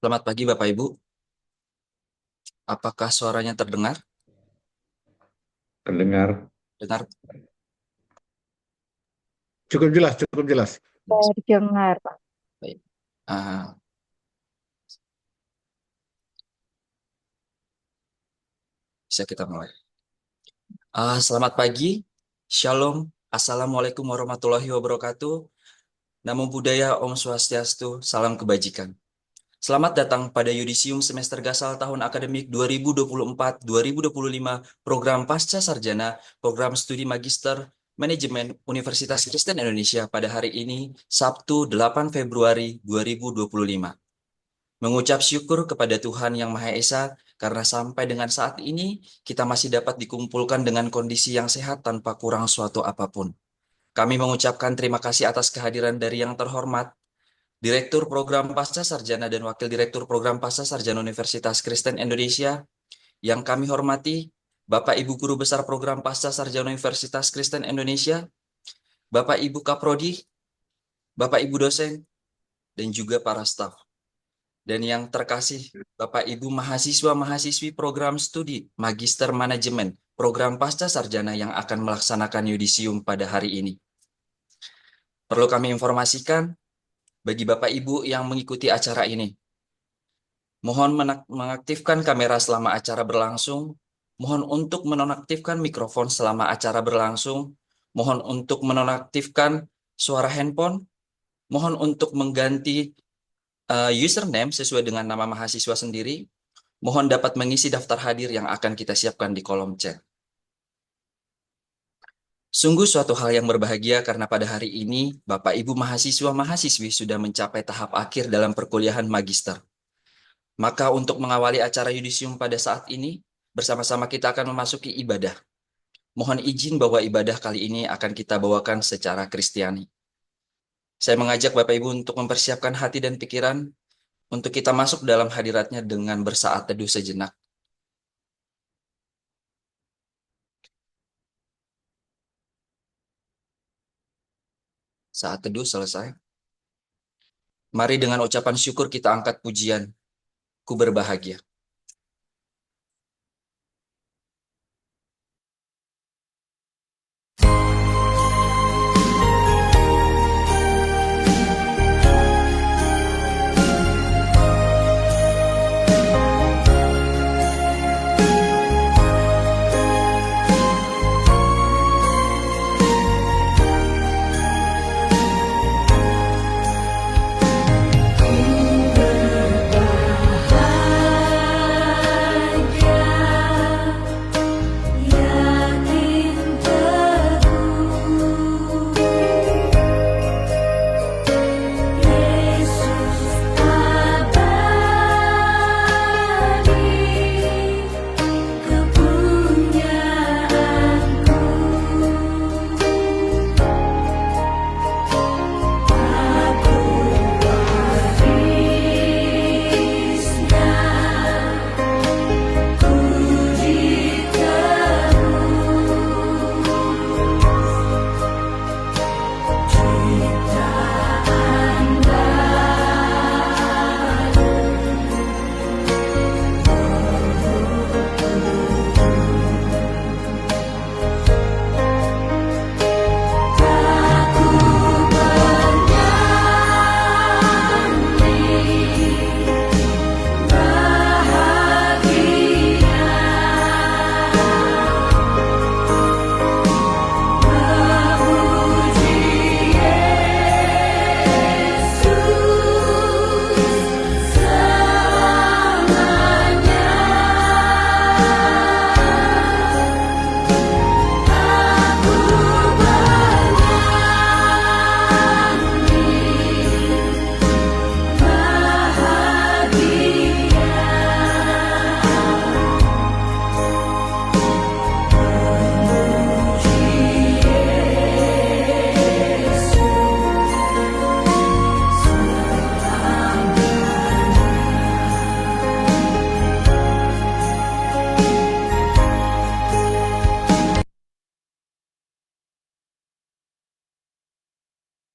Selamat pagi Bapak Ibu. Apakah suaranya terdengar? Terdengar Dengar? cukup jelas, cukup jelas. Terdengar, Pak. Baik. Ah, bisa kita mulai. Selamat pagi. Shalom. Assalamualaikum warahmatullahi wabarakatuh. Namo Buddhaya, Om Swastiastu, salam kebajikan. Selamat datang pada Yudisium semester Gasal tahun akademik 2024-2025 program Pasca Sarjana, program studi Magister Manajemen Universitas Kristen Indonesia pada hari ini, Sabtu 8 Februari 2025. Mengucap syukur kepada Tuhan Yang Maha Esa karena sampai dengan saat ini kita masih dapat dikumpulkan dengan kondisi yang sehat tanpa kurang suatu apapun. Kami mengucapkan terima kasih atas kehadiran dari yang terhormat Direktur Program Pasca Sarjana dan Wakil Direktur Program Pasca Sarjana Universitas Kristen Indonesia yang kami hormati, Bapak Ibu Guru Besar Program Pasca Sarjana Universitas Kristen Indonesia, Bapak Ibu Kaprodi, Bapak Ibu dosen, dan juga para staf. Dan yang terkasih, Bapak Ibu mahasiswa-mahasiswi program studi Magister Manajemen, program Pasca Sarjana yang akan melaksanakan yudisium pada hari ini. Perlu kami informasikan bagi Bapak Ibu yang mengikuti acara ini, mohon mengaktifkan kamera selama acara berlangsung, mohon untuk menonaktifkan mikrofon selama acara berlangsung, mohon untuk menonaktifkan suara handphone, mohon untuk mengganti username sesuai dengan nama mahasiswa sendiri. Mohon dapat mengisi daftar hadir yang akan kita siapkan di kolom chat. Sungguh suatu hal yang berbahagia karena pada hari ini Bapak Ibu mahasiswa-mahasiswi sudah mencapai tahap akhir dalam perkuliahan magister. Maka untuk mengawali acara yudisium pada saat ini, bersama-sama kita akan memasuki ibadah. Mohon izin bahwa ibadah kali ini akan kita bawakan secara Kristiani. Saya mengajak Bapak Ibu untuk mempersiapkan hati dan pikiran untuk kita masuk dalam hadiratnya dengan bersaat teduh sejenak. Saat teduh selesai. Mari dengan ucapan syukur kita angkat pujian, ku berbahagia.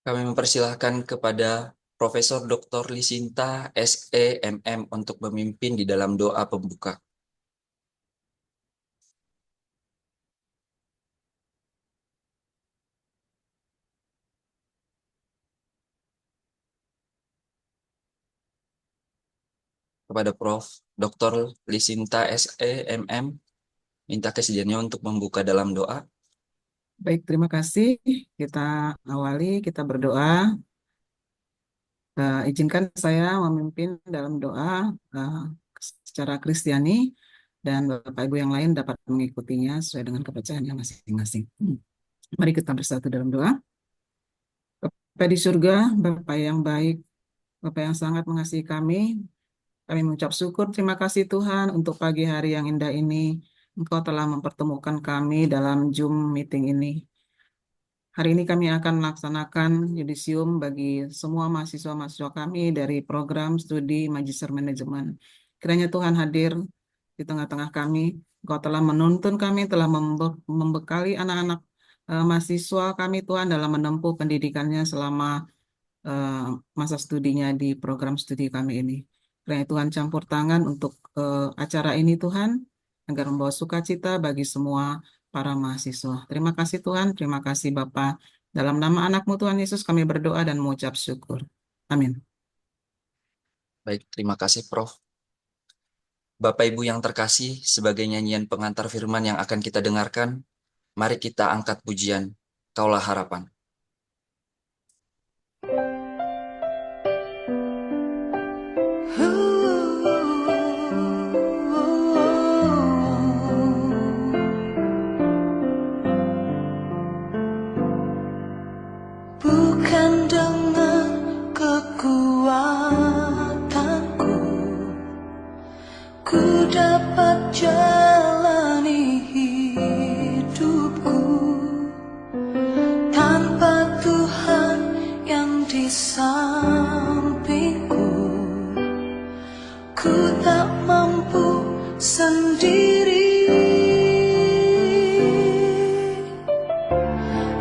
Kami mempersilahkan kepada Profesor Dr. Lisinta SEMM untuk memimpin di dalam doa pembuka. Kepada Prof. Dr. Lisinta SEMM, minta kesediaannya untuk membuka dalam doa. Baik, terima kasih. Kita awali, kita berdoa. Izinkan saya memimpin dalam doa uh, secara Kristiani dan Bapak Ibu yang lain dapat mengikutinya sesuai dengan kepercayaannya masing-masing. Mari kita bersatu dalam doa. Bapa di surga, Bapak yang baik, Bapak yang sangat mengasihi kami mengucap syukur, terima kasih Tuhan untuk pagi hari yang indah ini. Engkau telah mempertemukan kami dalam Zoom meeting ini. Hari ini kami akan melaksanakan yudisium bagi semua mahasiswa-mahasiswa kami dari program studi Magister Manajemen. Kiranya Tuhan hadir di tengah-tengah kami. Engkau telah menuntun kami, telah membekali anak-anak mahasiswa kami Tuhan dalam menempuh pendidikannya selama eh, masa studinya di program studi kami ini. Kiranya Tuhan campur tangan untuk acara ini Tuhan, agar membawa sukacita bagi semua para mahasiswa. Terima kasih Tuhan, terima kasih Bapa. Dalam nama anakmu Tuhan Yesus kami berdoa dan mengucap syukur. Amin. Baik, terima kasih Prof. Bapak Ibu yang terkasih, sebagai nyanyian pengantar firman yang akan kita dengarkan, mari kita angkat pujian, Kaulah Harapan. Bukan dengan kekuatanku ku dapat jalani hidupku tanpa Tuhan yang di sampingku. Ku tak mampu sendiri.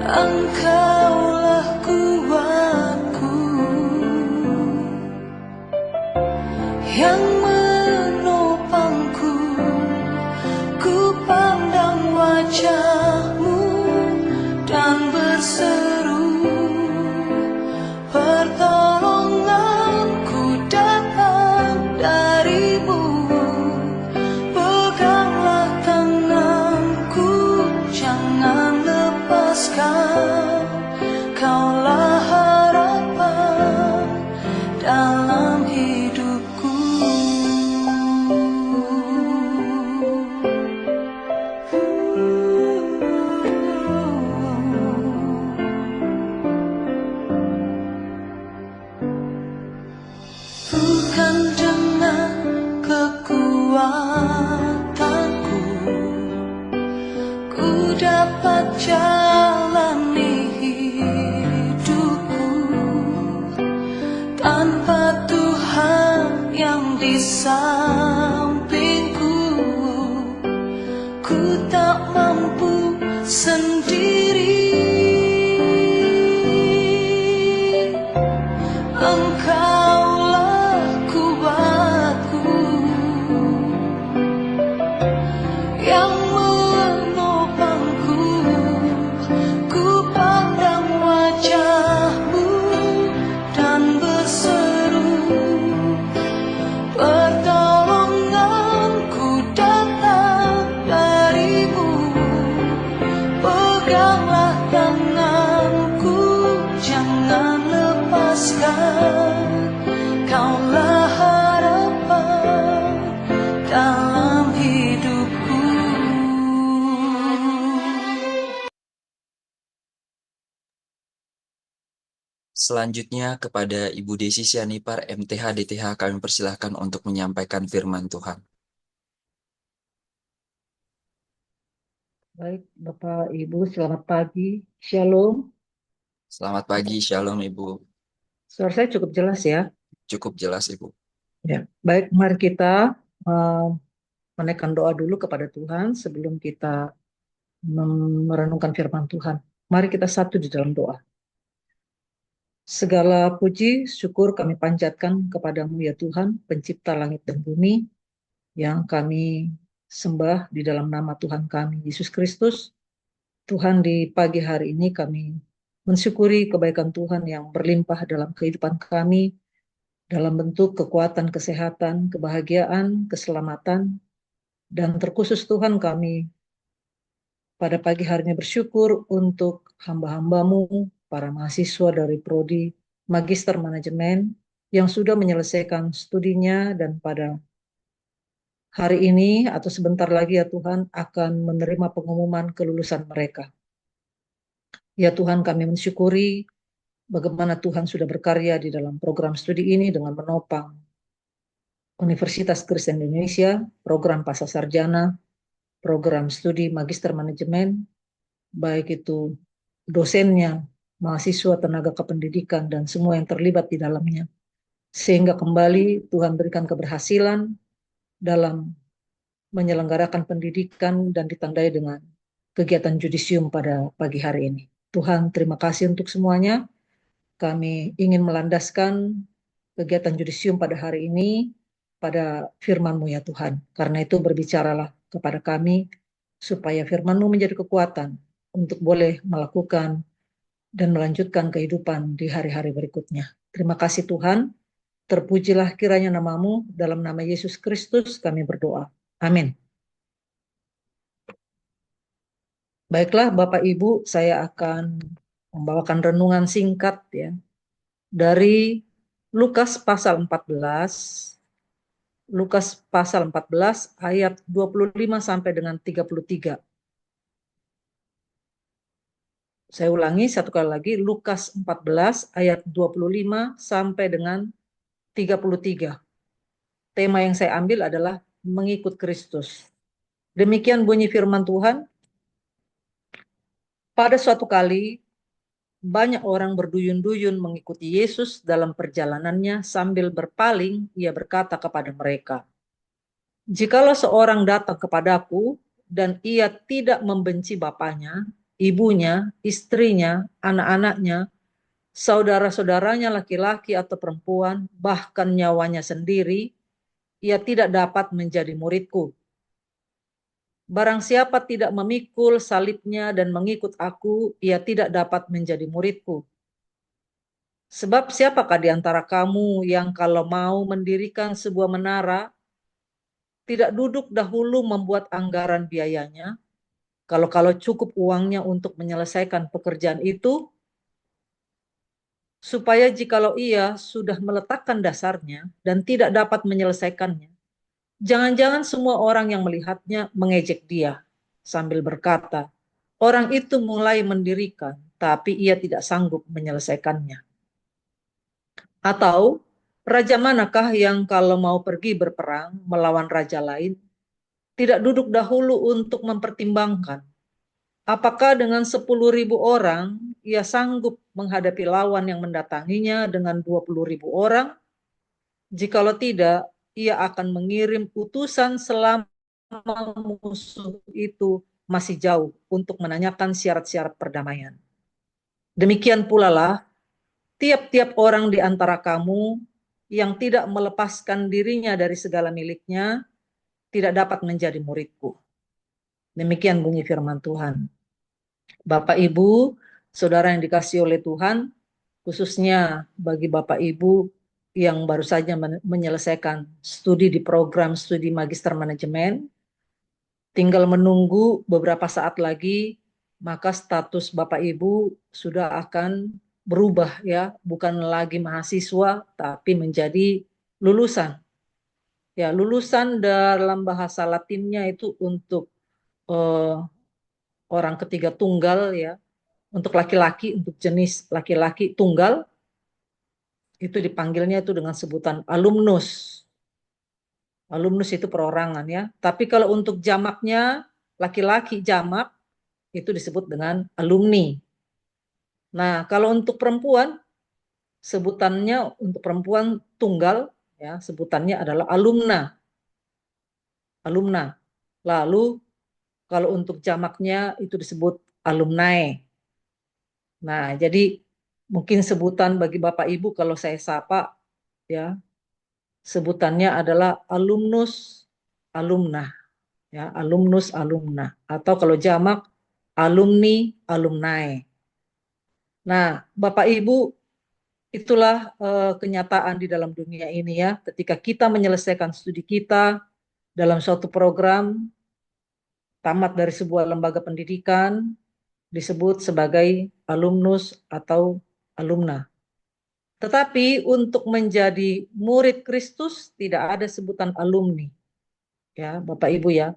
Engkaulah kuatku yang menopangku. Ku pandang wajah-Mu dan berseru, pertolonganku datang dari-Mu. Peganglah tanganku, jangan lepaskan. Kaulah harapan dalam hidupku. Bukan dengan kekuatanku ku dapat jalani hidupku tanpa Tuhan yang di sampingku. Ku tak mampu sendiri. Engkaulah kuatku yang menopangku. Ku pandang wajah-Mu dan berseru, pertolonganku datang dari-Mu. Peganglah tanganku, jangan lepaskan. Kaulah harapan dalam hidupku. Selanjutnya kepada Ibu Desi Sianipar, MTH DTH, kami persilahkan untuk menyampaikan firman Tuhan. Baik, Bapak Ibu, selamat pagi. Shalom. Selamat pagi, Shalom Ibu. Suara saya cukup jelas ya. Cukup jelas Ibu. Ya, baik, mari kita menaikkan doa dulu kepada Tuhan sebelum kita merenungkan firman Tuhan. Mari kita satu di dalam doa. Segala puji, syukur kami panjatkan kepadamu ya Tuhan, pencipta langit dan bumi, yang kami sembah di dalam nama Tuhan kami, Yesus Kristus. Tuhan, di pagi hari ini kami mensyukuri kebaikan Tuhan yang berlimpah dalam kehidupan kami, dalam bentuk kekuatan, kesehatan, kebahagiaan, keselamatan, dan terkhusus Tuhan kami pada pagi hari ini bersyukur untuk hamba-hambamu, para mahasiswa dari Prodi Magister Manajemen yang sudah menyelesaikan studinya dan pada hari ini atau sebentar lagi ya Tuhan akan menerima pengumuman kelulusan mereka. Ya Tuhan, kami mensyukuri bagaimana Tuhan sudah berkarya di dalam program studi ini dengan menopang Universitas Kristen Indonesia, program Pascasarjana, program studi Magister Manajemen, baik itu dosennya, mahasiswa, tenaga kependidikan, dan semua yang terlibat di dalamnya. Sehingga kembali Tuhan berikan keberhasilan dalam menyelenggarakan pendidikan dan ditandai dengan kegiatan judisium pada pagi hari ini. Tuhan, terima kasih untuk semuanya. Kami ingin melandaskan kegiatan judisium pada hari ini pada firman-Mu ya Tuhan. Karena itu berbicaralah kepada kami supaya firman-Mu menjadi kekuatan untuk boleh melakukan dan melanjutkan kehidupan di hari-hari berikutnya. Terima kasih Tuhan. Terpujilah kiranya nama-Mu, dalam nama Yesus Kristus kami berdoa. Amin. Baiklah Bapak Ibu, saya akan membawakan renungan singkat ya dari Lukas pasal 14. Lukas pasal 14 ayat 25 sampai dengan 33. Saya ulangi satu kali lagi, Lukas 14 ayat 25 sampai dengan 33. Tema yang saya ambil adalah mengikut Kristus. Demikian bunyi firman Tuhan. Pada suatu kali, banyak orang berduyun-duyun mengikuti Yesus dalam perjalanannya sambil berpaling, ia berkata kepada mereka, "Jikalau seorang datang kepadaku dan ia tidak membenci bapaknya, ibunya, istrinya, anak-anaknya, saudara-saudaranya laki-laki atau perempuan, bahkan nyawanya sendiri, ia tidak dapat menjadi muridku. Barang siapa tidak memikul salibnya dan mengikut aku, ia tidak dapat menjadi muridku. Sebab siapakah di antara kamu yang kalau mau mendirikan sebuah menara, tidak duduk dahulu membuat anggaran biayanya, kalau cukup uangnya untuk menyelesaikan pekerjaan itu, supaya jikalau ia sudah meletakkan dasarnya dan tidak dapat menyelesaikannya, jangan-jangan semua orang yang melihatnya mengejek dia sambil berkata, orang itu mulai mendirikan, tapi ia tidak sanggup menyelesaikannya. Atau raja manakah yang kalau mau pergi berperang melawan raja lain, tidak duduk dahulu untuk mempertimbangkan, apakah dengan 10.000 orang ia sanggup menghadapi lawan yang mendatanginya dengan 20.000 orang? Jikalau tidak, ia akan mengirim utusan selama musuh itu masih jauh untuk menanyakan syarat-syarat perdamaian. Demikian pula lah, tiap-tiap orang di antara kamu yang tidak melepaskan dirinya dari segala miliknya tidak dapat menjadi muridku." Demikian bunyi firman Tuhan. Bapak Ibu, saudara yang dikasihi oleh Tuhan, khususnya bagi Bapak Ibu yang baru saja menyelesaikan studi di program studi Magister Manajemen, tinggal menunggu beberapa saat lagi, maka status Bapak Ibu sudah akan berubah ya, bukan lagi mahasiswa tapi menjadi lulusan. Ya, lulusan dalam bahasa Latinnya itu untuk orang ketiga tunggal ya, untuk laki-laki, untuk jenis laki-laki tunggal, itu dipanggilnya itu dengan sebutan alumnus. Alumnus itu perorangan ya. Tapi kalau untuk jamaknya, laki-laki jamak, itu disebut dengan alumni. Nah, kalau untuk perempuan, sebutannya untuk perempuan tunggal, ya, sebutannya adalah alumna. Alumna. Lalu, kalau untuk jamaknya itu disebut alumni. Nah, jadi Mungkin sebutan bagi Bapak Ibu kalau saya sapa, ya, sebutannya adalah alumnus alumna, ya, alumnus alumna, atau kalau jamak alumni alumni. Nah, Bapak Ibu, itulah kenyataan di dalam dunia ini, ya. Ketika kita menyelesaikan studi kita dalam suatu program, tamat dari sebuah lembaga pendidikan, disebut sebagai alumnus atau alumna. Tetapi untuk menjadi murid Kristus tidak ada sebutan alumni, ya Bapak Ibu, ya.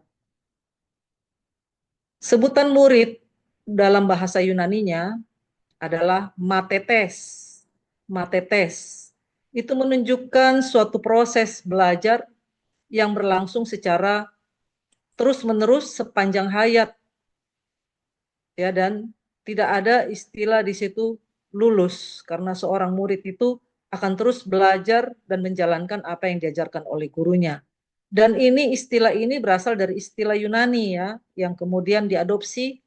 Sebutan murid dalam bahasa Yunaninya adalah matetes. Matetes itu menunjukkan suatu proses belajar yang berlangsung secara terus-menerus sepanjang hayat, ya, dan tidak ada istilah di situ lulus, karena seorang murid itu akan terus belajar dan menjalankan apa yang diajarkan oleh gurunya. Dan ini istilah ini berasal dari istilah Yunani, ya, yang kemudian diadopsi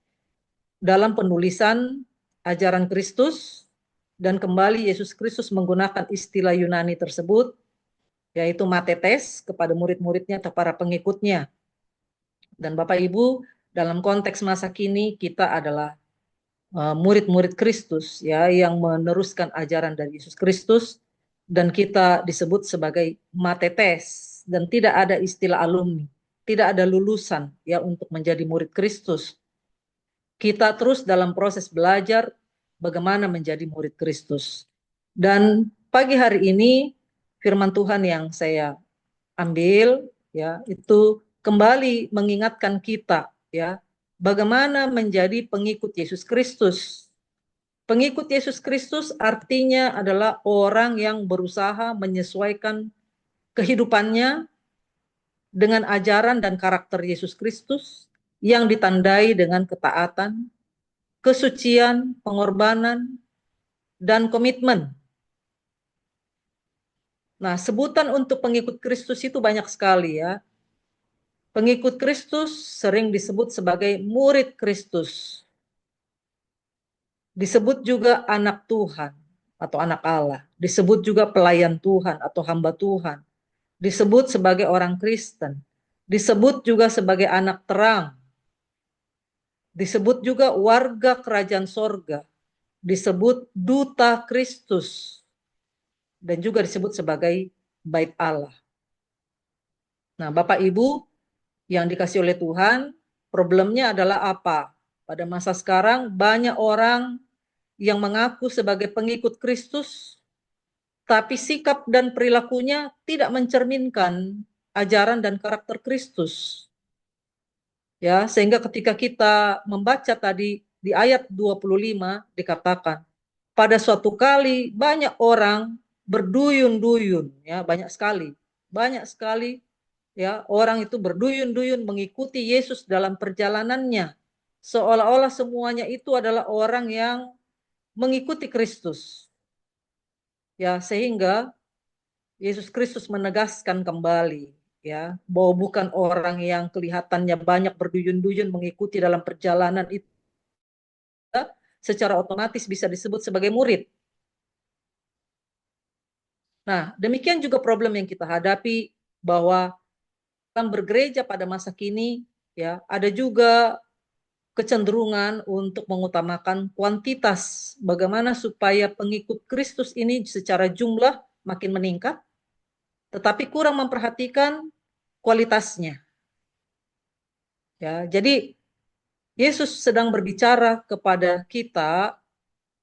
dalam penulisan ajaran Kristus, dan kembali Yesus Kristus menggunakan istilah Yunani tersebut, yaitu matetes, kepada murid-muridnya atau para pengikutnya. Dan Bapak Ibu, dalam konteks masa kini kita adalah murid-murid Kristus, ya, yang meneruskan ajaran dari Yesus Kristus, dan kita disebut sebagai matetes, dan tidak ada istilah alumni, tidak ada lulusan, ya, untuk menjadi murid Kristus. Kita terus dalam proses belajar bagaimana menjadi murid Kristus. Dan pagi hari ini firman Tuhan yang saya ambil, ya, itu kembali mengingatkan kita, ya, bagaimana menjadi pengikut Yesus Kristus. Pengikut Yesus Kristus artinya adalah orang yang berusaha menyesuaikan kehidupannya dengan ajaran dan karakter Yesus Kristus yang ditandai dengan ketaatan, kesucian, pengorbanan, dan komitmen. Nah, sebutan untuk pengikut Kristus itu banyak sekali, ya. Pengikut Kristus sering disebut sebagai murid Kristus. Disebut juga anak Tuhan atau anak Allah. Disebut juga pelayan Tuhan atau hamba Tuhan. Disebut sebagai orang Kristen. Disebut juga sebagai anak terang. Disebut juga warga kerajaan sorga. Disebut duta Kristus. Dan juga disebut sebagai bait Allah. Nah, Bapak Ibu yang dikasih oleh Tuhan, problemnya adalah apa? Pada masa sekarang banyak orang yang mengaku sebagai pengikut Kristus, tapi sikap dan perilakunya tidak mencerminkan ajaran dan karakter Kristus. Ya, sehingga ketika kita membaca tadi di ayat 25 dikatakan, pada suatu kali banyak orang berduyun-duyun, ya, banyak sekali, ya, orang itu berduyun-duyun mengikuti Yesus dalam perjalanannya, seolah-olah semuanya itu adalah orang yang mengikuti Kristus, ya, sehingga Yesus Kristus menegaskan kembali, ya, bahwa bukan orang yang kelihatannya banyak berduyun-duyun mengikuti dalam perjalanan itu secara otomatis bisa disebut sebagai murid. Nah, demikian juga problem yang kita hadapi, bahwa dalam bergereja pada masa kini, ya, ada juga kecenderungan untuk mengutamakan kuantitas, bagaimana supaya pengikut Kristus ini secara jumlah makin meningkat, tetapi kurang memperhatikan kualitasnya. Ya, jadi Yesus sedang berbicara kepada kita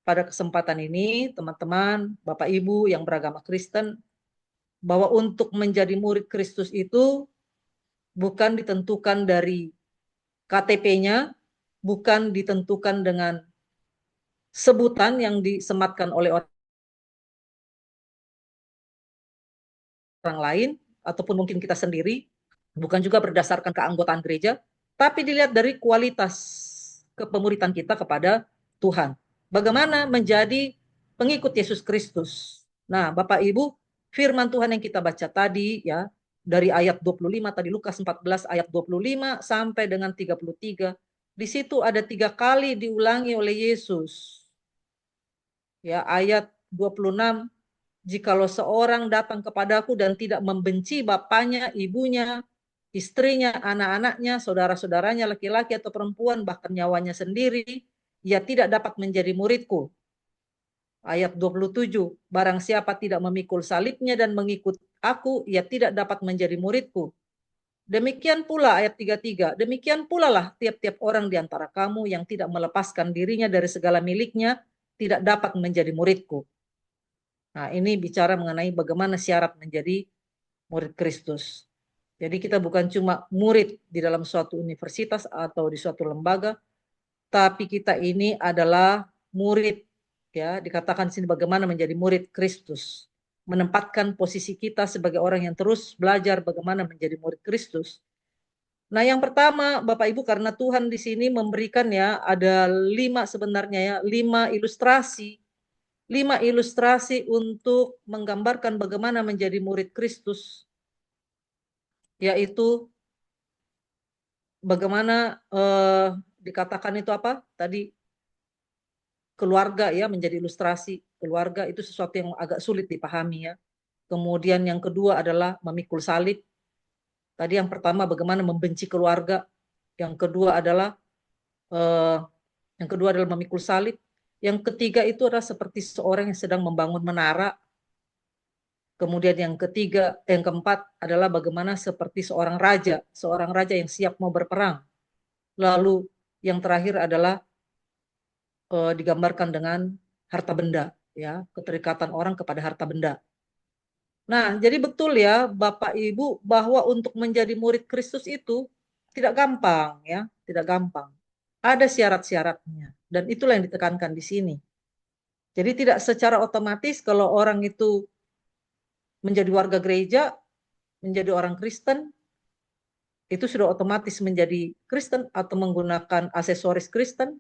pada kesempatan ini, teman-teman, Bapak Ibu yang beragama Kristen, bahwa untuk menjadi murid Kristus itu bukan ditentukan dari KTP-nya, bukan ditentukan dengan sebutan yang disematkan oleh orang lain, ataupun mungkin kita sendiri, bukan juga berdasarkan keanggotaan gereja, tapi dilihat dari kualitas kepemuridan kita kepada Tuhan. Bagaimana menjadi pengikut Yesus Kristus. Nah, Bapak Ibu, firman Tuhan yang kita baca tadi, ya, dari ayat 25 tadi, Lukas 14 ayat 25 sampai dengan 33, di situ ada 3 kali diulangi oleh Yesus. Ya, ayat 26, jikalau seorang datang kepadaku dan tidak membenci bapaknya, ibunya, istrinya, anak-anaknya, saudara-saudaranya, laki-laki atau perempuan, bahkan nyawanya sendiri, ia tidak dapat menjadi muridku. Ayat 27, barang siapa tidak memikul salibnya dan mengikut aku, ia tidak dapat menjadi muridku. Demikian pula ayat 33, demikian pula lah tiap-tiap orang di antara kamu yang tidak melepaskan dirinya dari segala miliknya, tidak dapat menjadi muridku. Nah, ini bicara mengenai bagaimana syarat menjadi murid Kristus. Jadi kita bukan cuma murid di dalam suatu universitas atau di suatu lembaga, tapi kita ini adalah murid, ya, dikatakan sini bagaimana menjadi murid Kristus. Menempatkan posisi kita sebagai orang yang terus belajar bagaimana menjadi murid Kristus. Nah, yang pertama, Bapak Ibu, karena Tuhan di sini memberikan, ya, ada 5 sebenarnya, ya, 5 ilustrasi untuk menggambarkan bagaimana menjadi murid Kristus, yaitu bagaimana dikatakan itu apa tadi, keluarga, ya, menjadi ilustrasi keluarga itu sesuatu yang agak sulit dipahami, ya. Kemudian yang kedua adalah memikul salib. Tadi yang pertama bagaimana membenci keluarga, yang kedua adalah memikul salib. Yang ketiga itu adalah seperti seorang yang sedang membangun menara. Kemudian yang keempat adalah bagaimana seperti seorang raja yang siap mau berperang. Lalu yang terakhir adalah digambarkan dengan harta benda, ya, keterikatan orang kepada harta benda. Nah, jadi betul, ya, Bapak Ibu, bahwa untuk menjadi murid Kristus itu tidak gampang, ya, tidak gampang. Ada syarat-syaratnya, dan itulah yang ditekankan di sini. Jadi tidak secara otomatis kalau orang itu menjadi warga gereja, menjadi orang Kristen, itu sudah otomatis menjadi Kristen atau menggunakan aksesoris Kristen,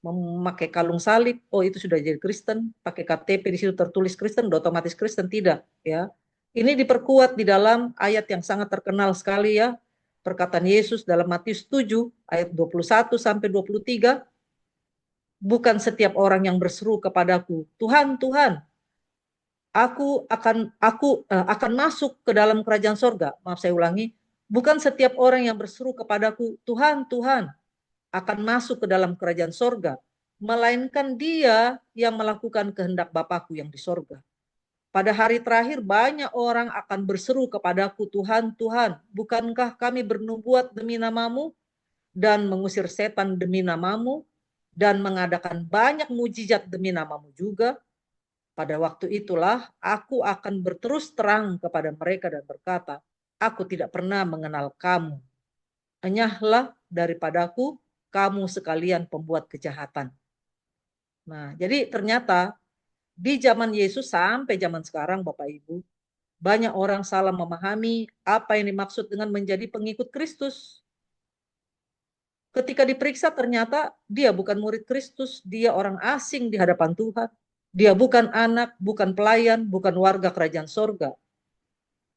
memakai kalung salib, oh itu sudah jadi Kristen, pakai KTP di situ tertulis Kristen, udah otomatis Kristen, tidak, ya. Ini diperkuat di dalam ayat yang sangat terkenal sekali, ya, perkataan Yesus dalam Matius 7 ayat 21 sampai 23, bukan setiap orang yang berseru kepadaku, Tuhan, Tuhan, aku akan masuk ke dalam kerajaan sorga. Maaf, saya ulangi, bukan setiap orang yang berseru kepadaku, Tuhan, Tuhan, akan masuk ke dalam kerajaan sorga, melainkan dia yang melakukan kehendak Bapakku yang di sorga. Pada hari terakhir banyak orang akan berseru kepadaku, Tuhan, Tuhan, bukankah kami bernubuat demi namamu dan mengusir setan demi namamu dan mengadakan banyak mujizat demi namamu juga? Pada waktu itulah aku akan berterus terang kepada mereka dan berkata, aku tidak pernah mengenal kamu. Enyahlah daripadaku, kamu sekalian pembuat kejahatan. Nah, jadi ternyata di zaman Yesus sampai zaman sekarang, Bapak Ibu, banyak orang salah memahami apa yang dimaksud dengan menjadi pengikut Kristus. Ketika diperiksa ternyata dia bukan murid Kristus, dia orang asing di hadapan Tuhan. Dia bukan anak, bukan pelayan, bukan warga kerajaan sorga.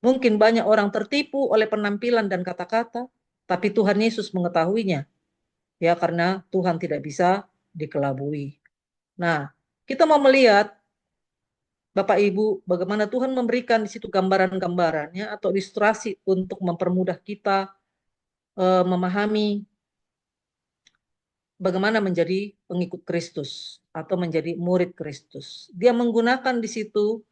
Mungkin banyak orang tertipu oleh penampilan dan kata-kata, tapi Tuhan Yesus mengetahuinya. Ya, karena Tuhan tidak bisa dikelabui. Nah, kita mau melihat, Bapak Ibu, bagaimana Tuhan memberikan di situ gambaran-gambarannya atau ilustrasi untuk mempermudah kita memahami bagaimana menjadi pengikut Kristus atau menjadi murid Kristus. Dia menggunakan di situ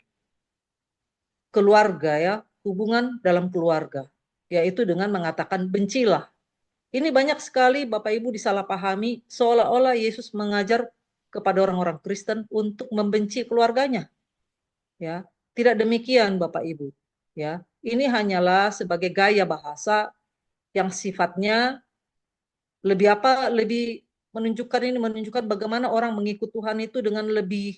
keluarga, ya, hubungan dalam keluarga, yaitu dengan mengatakan bencilah. Ini banyak sekali Bapak Ibu disalahpahami seolah-olah Yesus mengajar kepada orang-orang Kristen untuk membenci keluarganya. Ya, tidak demikian Bapak Ibu. Ya, ini hanyalah sebagai gaya bahasa yang sifatnya lebih menunjukkan bagaimana orang mengikut Tuhan itu dengan lebih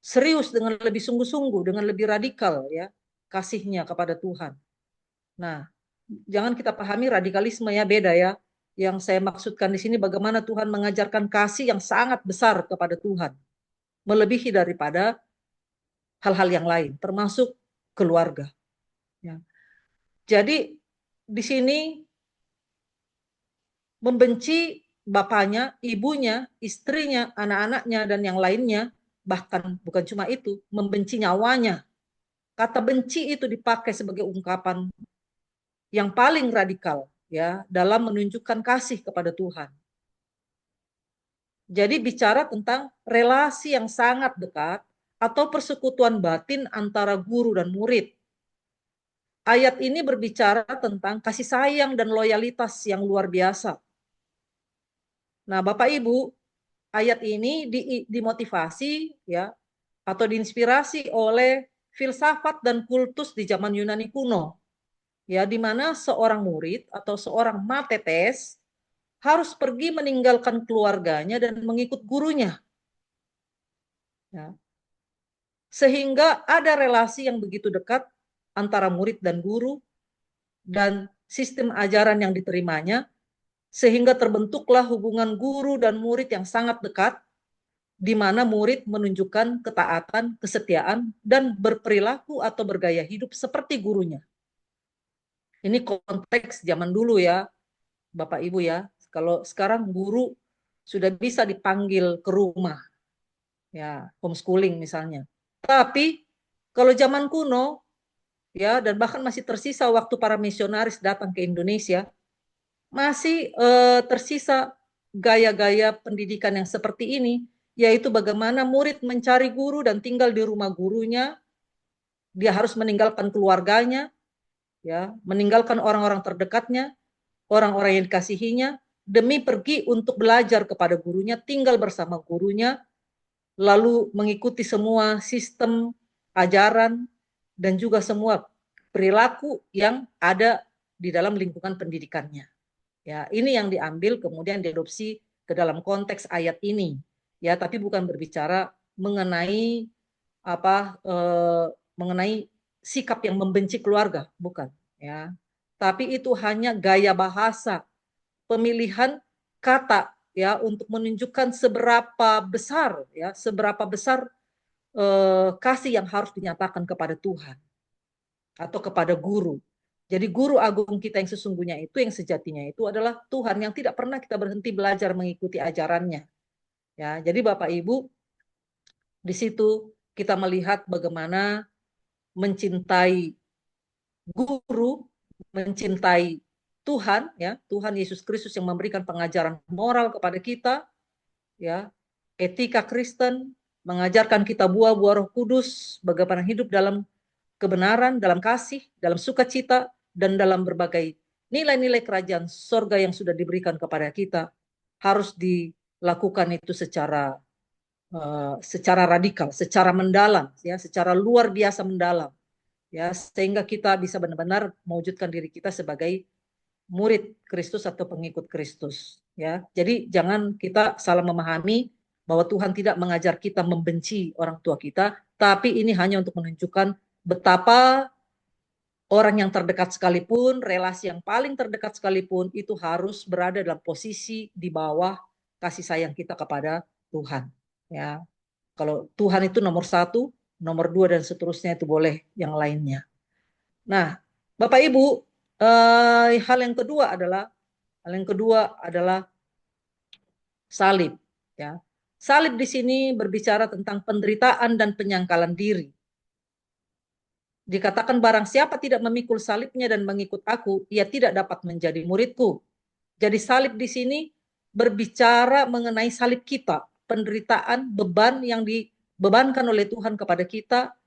serius, dengan lebih sungguh-sungguh, dengan lebih radikal, ya, kasihnya kepada Tuhan. Nah, jangan kita pahami radikalisme, ya, beda, ya. Yang saya maksudkan di sini bagaimana Tuhan mengajarkan kasih yang sangat besar kepada Tuhan, melebihi daripada hal-hal yang lain, termasuk keluarga. Ya. Jadi di sini membenci bapaknya, ibunya, istrinya, anak-anaknya, dan yang lainnya bahkan bukan cuma itu, membenci nyawanya. Kata benci itu dipakai sebagai ungkapan yang paling radikal ya dalam menunjukkan kasih kepada Tuhan. Jadi bicara tentang relasi yang sangat dekat atau persekutuan batin antara guru dan murid. Ayat ini berbicara tentang kasih sayang dan loyalitas yang luar biasa. Nah, Bapak Ibu, ayat ini dimotivasi ya atau diinspirasi oleh filsafat dan kultus di zaman Yunani kuno. Ya, di mana seorang murid atau seorang matetes harus pergi meninggalkan keluarganya dan mengikut gurunya. Ya. Sehingga ada relasi yang begitu dekat antara murid dan guru dan sistem ajaran yang diterimanya, sehingga terbentuklah hubungan guru dan murid yang sangat dekat, di mana murid menunjukkan ketaatan, kesetiaan, dan berperilaku atau bergaya hidup seperti gurunya. Ini konteks zaman dulu ya, Bapak Ibu ya. Kalau sekarang guru sudah bisa dipanggil ke rumah, ya homeschooling misalnya. Tapi kalau zaman kuno, ya dan bahkan masih tersisa waktu para misionaris datang ke Indonesia, masih tersisa gaya-gaya pendidikan yang seperti ini, yaitu bagaimana murid mencari guru dan tinggal di rumah gurunya, dia harus meninggalkan keluarganya, ya, meninggalkan orang-orang terdekatnya, orang-orang yang dikasihinya, demi pergi untuk belajar kepada gurunya, tinggal bersama gurunya, lalu mengikuti semua sistem ajaran dan juga semua perilaku yang ada di dalam lingkungan pendidikannya. Ya, ini yang diambil kemudian diadopsi ke dalam konteks ayat ini. Ya, tapi bukan berbicara mengenai mengenai sikap yang membenci keluarga, bukan, ya. Tapi itu hanya gaya bahasa, pemilihan kata ya untuk menunjukkan seberapa besar kasih yang harus dinyatakan kepada Tuhan atau kepada guru. Jadi guru agung kita yang sesungguhnya itu, yang sejatinya itu adalah Tuhan yang tidak pernah kita berhenti belajar mengikuti ajarannya. Ya, jadi Bapak Ibu, di situ kita melihat bagaimana mencintai guru, mencintai Tuhan, ya Tuhan Yesus Kristus yang memberikan pengajaran moral kepada kita, ya etika Kristen, mengajarkan kita buah-buah Roh Kudus, bagaimana hidup dalam kebenaran, dalam kasih, dalam sukacita, dan dalam berbagai nilai-nilai kerajaan sorga yang sudah diberikan kepada kita, harus dilakukan itu secara radikal, secara mendalam, ya, secara luar biasa mendalam, ya, sehingga kita bisa benar-benar mewujudkan diri kita sebagai murid Kristus atau pengikut Kristus. Ya, jadi jangan kita salah memahami bahwa Tuhan tidak mengajar kita membenci orang tua kita, tapi ini hanya untuk menunjukkan betapa orang yang terdekat sekalipun, relasi yang paling terdekat sekalipun, itu harus berada dalam posisi di bawah kasih sayang kita kepada Tuhan. Ya, kalau Tuhan itu nomor 1, nomor 2 dan seterusnya itu boleh yang lainnya. Nah, Bapak Ibu, hal yang kedua adalah salib. Ya, salib di sini berbicara tentang penderitaan dan penyangkalan diri. Dikatakan barang siapa tidak memikul salibnya dan mengikut aku, ia tidak dapat menjadi muridku. Jadi salib di sini berbicara mengenai salib kita, penderitaan, beban yang dibebankan oleh Tuhan kepada kita,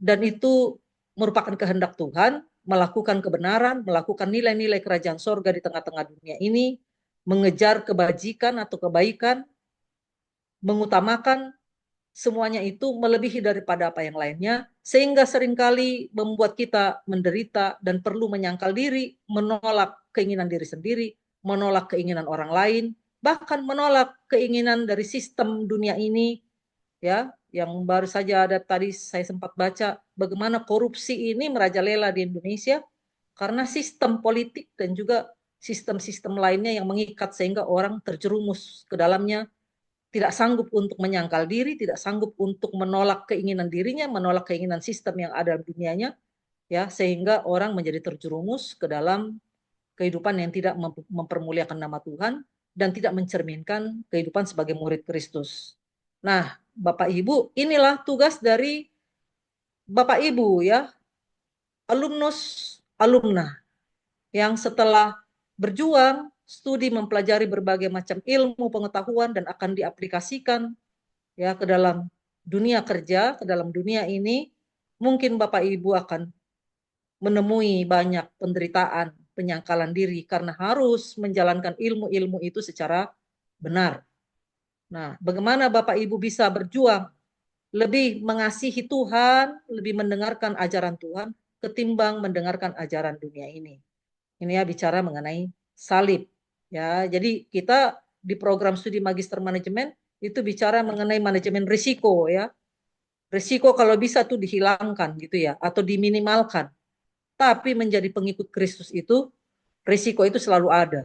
dan itu merupakan kehendak Tuhan, melakukan kebenaran, melakukan nilai-nilai kerajaan sorga di tengah-tengah dunia ini, mengejar kebajikan atau kebaikan, mengutamakan semuanya itu melebihi daripada apa yang lainnya, sehingga seringkali membuat kita menderita dan perlu menyangkal diri, menolak keinginan diri sendiri, menolak keinginan orang lain, bahkan menolak keinginan dari sistem dunia ini, ya, yang baru saja ada tadi saya sempat baca bagaimana korupsi ini merajalela di Indonesia karena sistem politik dan juga sistem-sistem lainnya yang mengikat sehingga orang terjerumus ke dalamnya, tidak sanggup untuk menyangkal diri, tidak sanggup untuk menolak keinginan dirinya, menolak keinginan sistem yang ada di dunianya, ya, sehingga orang menjadi terjerumus ke dalam kehidupan yang tidak mempermuliakan nama Tuhan dan tidak mencerminkan kehidupan sebagai murid Kristus. Nah, Bapak Ibu, inilah tugas dari Bapak Ibu ya, alumnus, alumna yang setelah berjuang, studi mempelajari berbagai macam ilmu pengetahuan dan akan diaplikasikan ya ke dalam dunia kerja, ke dalam dunia ini, mungkin Bapak Ibu akan menemui banyak penderitaan, penyangkalan diri karena harus menjalankan ilmu-ilmu itu secara benar. Nah, bagaimana Bapak Ibu bisa berjuang lebih mengasihi Tuhan, lebih mendengarkan ajaran Tuhan ketimbang mendengarkan ajaran dunia ini. Ini ya bicara mengenai salib. Ya, jadi kita di program studi Magister Manajemen itu bicara mengenai manajemen risiko ya. Risiko kalau bisa tuh dihilangkan gitu ya atau diminimalkan. Tapi menjadi pengikut Kristus itu risiko itu selalu ada.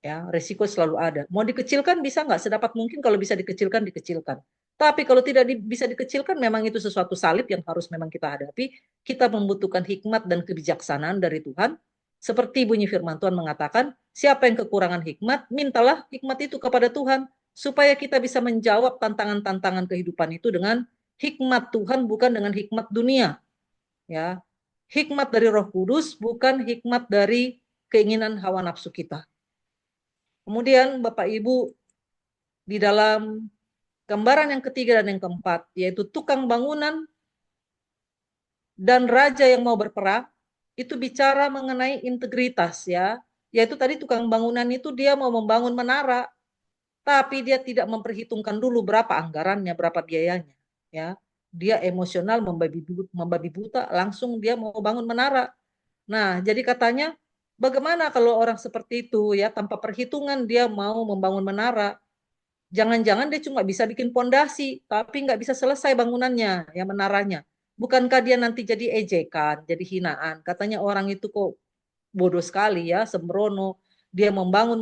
Ya, risiko selalu ada. Mau dikecilkan bisa nggak? Sedapat mungkin kalau bisa dikecilkan, dikecilkan. Tapi kalau tidak bisa dikecilkan, memang itu sesuatu salib yang harus memang kita hadapi. Kita membutuhkan hikmat dan kebijaksanaan dari Tuhan. Seperti bunyi firman Tuhan mengatakan, siapa yang kekurangan hikmat, mintalah hikmat itu kepada Tuhan. Supaya kita bisa menjawab tantangan-tantangan kehidupan itu dengan hikmat Tuhan, bukan dengan hikmat dunia. Ya, hikmat dari Roh Kudus, bukan hikmat dari keinginan hawa nafsu kita. Kemudian Bapak Ibu di dalam gambaran yang ketiga dan yang keempat, yaitu tukang bangunan dan raja yang mau berperang, itu bicara mengenai integritas ya. Yaitu tadi tukang bangunan itu dia mau membangun menara, tapi dia tidak memperhitungkan dulu berapa anggarannya, berapa biayanya. Ya, dia emosional membabi buta, langsung dia mau bangun menara. Nah, jadi katanya bagaimana kalau orang seperti itu ya tanpa perhitungan dia mau membangun menara? Jangan-jangan dia cuma bisa bikin pondasi, tapi nggak bisa selesai bangunannya, ya menaranya. Bukankah dia nanti jadi ejekan, jadi hinaan? Katanya orang itu kok bodoh sekali ya, sembrono. Dia mau membangun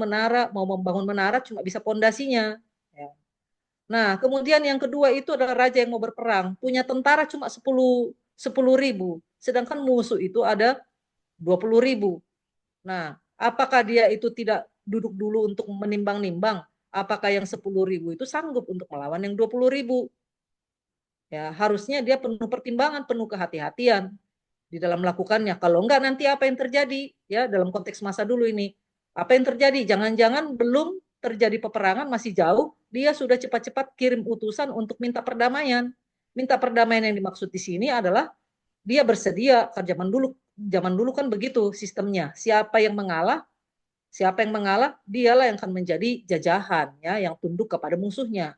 menara cuma bisa pondasinya. Ya. Nah, kemudian yang kedua itu adalah raja yang mau berperang, punya tentara cuma 10.000, sedangkan musuh itu ada 20.000. Nah, apakah dia itu tidak duduk dulu untuk menimbang-nimbang? Apakah yang 10.000 itu sanggup untuk melawan yang 20.000? Ya, harusnya dia penuh pertimbangan, penuh kehati-hatian di dalam melakukannya. Kalau enggak nanti apa yang terjadi? Ya, dalam konteks masa dulu ini. Apa yang terjadi? Jangan-jangan belum terjadi peperangan, masih jauh, dia sudah cepat-cepat kirim utusan untuk minta perdamaian. Minta perdamaian yang dimaksud di sini adalah dia bersedia, zaman dulu kan begitu sistemnya. Siapa yang mengalah, dialah yang akan menjadi jajahan ya, yang tunduk kepada musuhnya.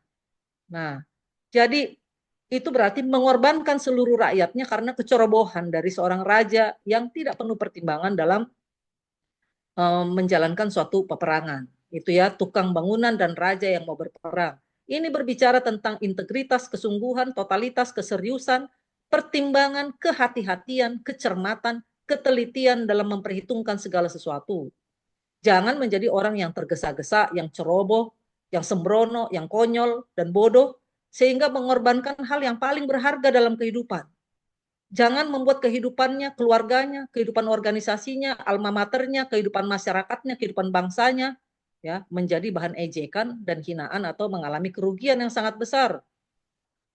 Nah, jadi itu berarti mengorbankan seluruh rakyatnya karena kecerobohan dari seorang raja yang tidak penuh pertimbangan dalam menjalankan suatu peperangan. Itu ya, tukang bangunan dan raja yang mau berperang. Ini berbicara tentang integritas, kesungguhan, totalitas, keseriusan, pertimbangan, kehati-hatian, kecermatan, ketelitian dalam memperhitungkan segala sesuatu. Jangan menjadi orang yang tergesa-gesa, yang ceroboh, yang sembrono, yang konyol, dan bodoh, sehingga mengorbankan hal yang paling berharga dalam kehidupan. Jangan membuat kehidupannya, keluarganya, kehidupan organisasinya, alma maternya, kehidupan masyarakatnya, kehidupan bangsanya, ya, menjadi bahan ejekan dan hinaan atau mengalami kerugian yang sangat besar.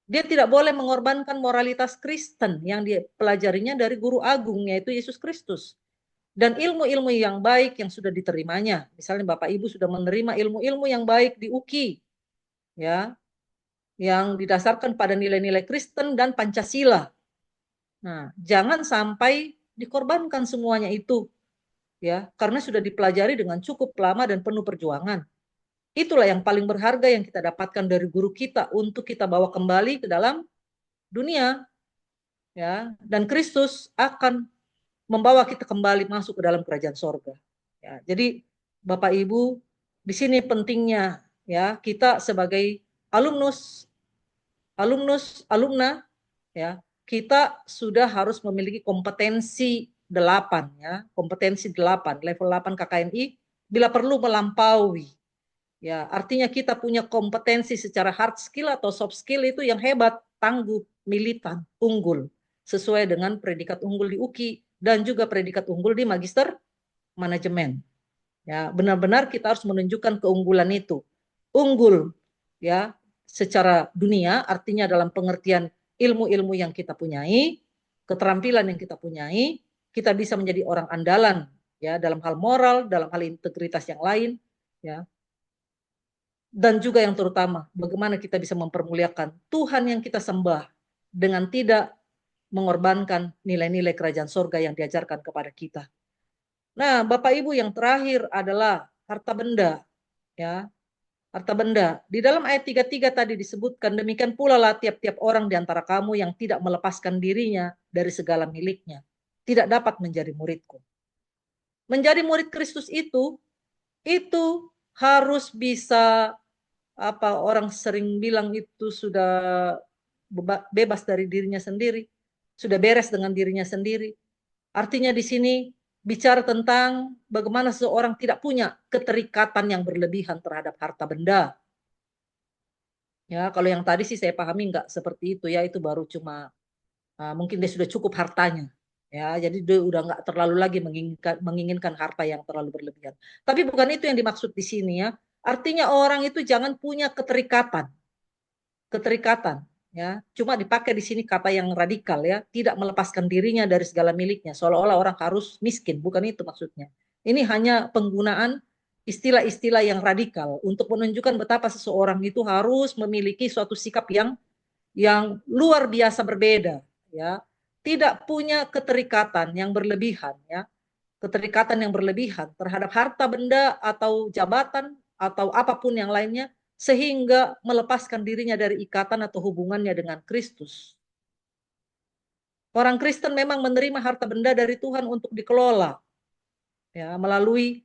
Dia tidak boleh mengorbankan moralitas Kristen yang dia pelajarinya dari guru agung, yaitu Yesus Kristus. Dan ilmu-ilmu yang baik yang sudah diterimanya. Misalnya Bapak Ibu sudah menerima ilmu-ilmu yang baik di UKI, ya, yang didasarkan pada nilai-nilai Kristen dan Pancasila. Nah, jangan sampai dikorbankan semuanya itu, ya, karena sudah dipelajari dengan cukup lama dan penuh perjuangan. Itulah yang paling berharga yang kita dapatkan dari guru kita untuk kita bawa kembali ke dalam dunia, ya, dan Kristus akan membawa kita kembali masuk ke dalam kerajaan sorga. Ya, jadi Bapak Ibu, di sini pentingnya ya kita sebagai alumna, ya, kita sudah harus memiliki kompetensi 8 ya, kompetensi 8, level 8 KKNI bila perlu melampaui. Ya, artinya kita punya kompetensi secara hard skill atau soft skill itu yang hebat, tangguh, militan, unggul, sesuai dengan predikat unggul di UKI dan juga predikat unggul di Magister Manajemen. Ya, benar-benar kita harus menunjukkan keunggulan itu. Unggul ya, secara dunia, artinya dalam pengertian ilmu-ilmu yang kita punyai, keterampilan yang kita punyai, kita bisa menjadi orang andalan ya dalam hal moral, dalam hal integritas yang lain ya. Dan juga yang terutama, bagaimana kita bisa mempermuliakan Tuhan yang kita sembah dengan tidak mengorbankan nilai-nilai kerajaan surga yang diajarkan kepada kita. Nah, Bapak Ibu, yang terakhir adalah harta benda ya. Harta benda. Di dalam ayat 33 tadi disebutkan, demikian pula lah tiap-tiap orang di antara kamu yang tidak melepaskan dirinya dari segala miliknya, tidak dapat menjadi muridku. Menjadi murid Kristus itu harus bisa, apa orang sering bilang itu sudah bebas dari dirinya sendiri, sudah beres dengan dirinya sendiri. Artinya di sini bicara tentang bagaimana seseorang tidak punya keterikatan yang berlebihan terhadap harta benda. Ya, kalau yang tadi sih saya pahami enggak seperti itu ya, itu baru cuma mungkin dia sudah cukup hartanya. Ya, jadi dia udah enggak terlalu lagi menginginkan harta yang terlalu berlebihan. Tapi bukan itu yang dimaksud di sini ya. Artinya orang itu jangan punya keterikatan. Keterikatan ya. Cuma dipakai di sini kata yang radikal ya, tidak melepaskan dirinya dari segala miliknya, seolah-olah orang harus miskin, bukan itu maksudnya. Ini hanya penggunaan istilah-istilah yang radikal untuk menunjukkan betapa seseorang itu harus memiliki suatu sikap yang luar biasa berbeda ya, tidak punya keterikatan yang berlebihan ya, keterikatan yang berlebihan terhadap harta benda atau jabatan atau apapun yang lainnya, sehingga melepaskan dirinya dari ikatan atau hubungannya dengan Kristus. Orang Kristen memang menerima harta benda dari Tuhan untuk dikelola ya, melalui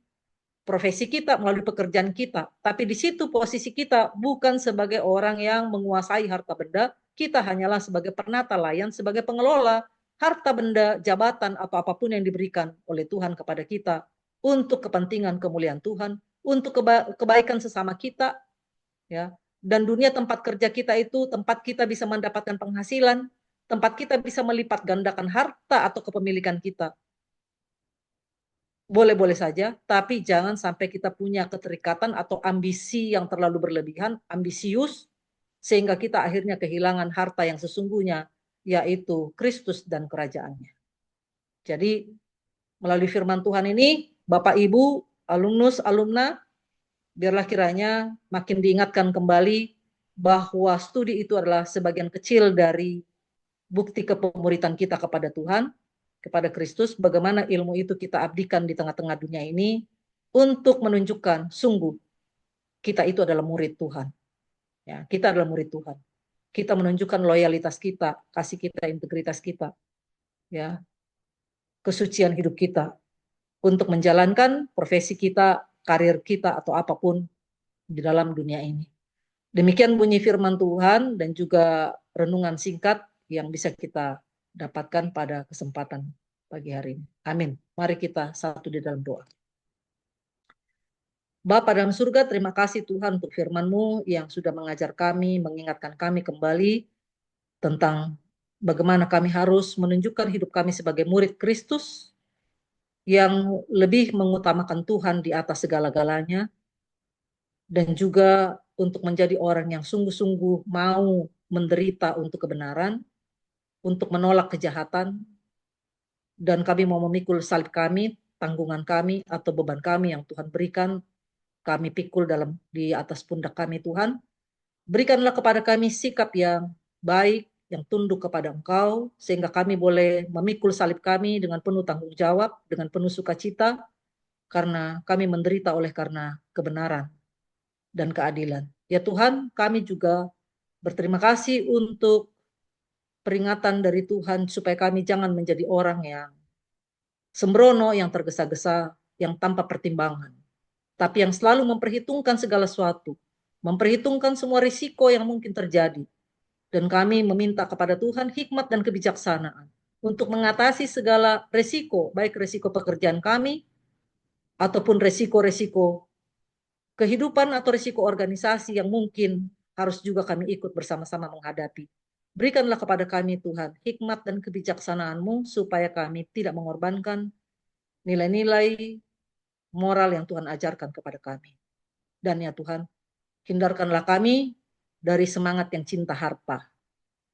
profesi kita, melalui pekerjaan kita. Tapi di situ posisi kita bukan sebagai orang yang menguasai harta benda, kita hanyalah sebagai penata layan, sebagai pengelola harta benda, jabatan, atau apapun yang diberikan oleh Tuhan kepada kita untuk kepentingan kemuliaan Tuhan, untuk kebaikan sesama kita, ya. Dan dunia tempat kerja kita itu tempat kita bisa mendapatkan penghasilan, tempat kita bisa melipat gandakan harta atau kepemilikan kita. Boleh-boleh saja, tapi jangan sampai kita punya keterikatan atau ambisi yang terlalu berlebihan, ambisius, sehingga kita akhirnya kehilangan harta yang sesungguhnya, yaitu Kristus dan kerajaannya. Jadi, melalui firman Tuhan ini, Bapak Ibu, alumnus, alumna, biarlah kiranya makin diingatkan kembali bahwa studi itu adalah sebagian kecil dari bukti kepemuritan kita kepada Tuhan, kepada Kristus, bagaimana ilmu itu kita abdikan di tengah-tengah dunia ini untuk menunjukkan sungguh kita itu adalah murid Tuhan. Ya, kita adalah murid Tuhan. Kita menunjukkan loyalitas kita, kasih kita, integritas kita, ya, kesucian hidup kita untuk menjalankan profesi kita, karir kita, atau apapun di dalam dunia ini. Demikian bunyi firman Tuhan dan juga renungan singkat yang bisa kita dapatkan pada kesempatan pagi hari ini. Amin. Mari kita satu di dalam doa. Bapa dalam surga, terima kasih Tuhan untuk firman-Mu yang sudah mengajar kami, mengingatkan kami kembali tentang bagaimana kami harus menunjukkan hidup kami sebagai murid Kristus yang lebih mengutamakan Tuhan di atas segala-galanya, dan juga untuk menjadi orang yang sungguh-sungguh mau menderita untuk kebenaran, untuk menolak kejahatan, dan kami mau memikul salib kami, tanggungan kami, atau beban kami yang Tuhan berikan, kami pikul di atas pundak kami Tuhan. Berikanlah kepada kami sikap yang baik, yang tunduk kepada Engkau, sehingga kami boleh memikul salib kami dengan penuh tanggung jawab, dengan penuh sukacita, karena kami menderita oleh karena kebenaran dan keadilan. Ya Tuhan, kami juga berterima kasih untuk peringatan dari Tuhan supaya kami jangan menjadi orang yang sembrono, yang tergesa-gesa, yang tanpa pertimbangan, tapi yang selalu memperhitungkan segala sesuatu, memperhitungkan semua risiko yang mungkin terjadi. Dan kami meminta kepada Tuhan hikmat dan kebijaksanaan untuk mengatasi segala risiko, baik risiko pekerjaan kami, ataupun risiko-risiko kehidupan atau risiko organisasi yang mungkin harus juga kami ikut bersama-sama menghadapi. Berikanlah kepada kami Tuhan hikmat dan kebijaksanaan-Mu supaya kami tidak mengorbankan nilai-nilai moral yang Tuhan ajarkan kepada kami. Dan ya Tuhan, hindarkanlah kami dari semangat yang cinta harta.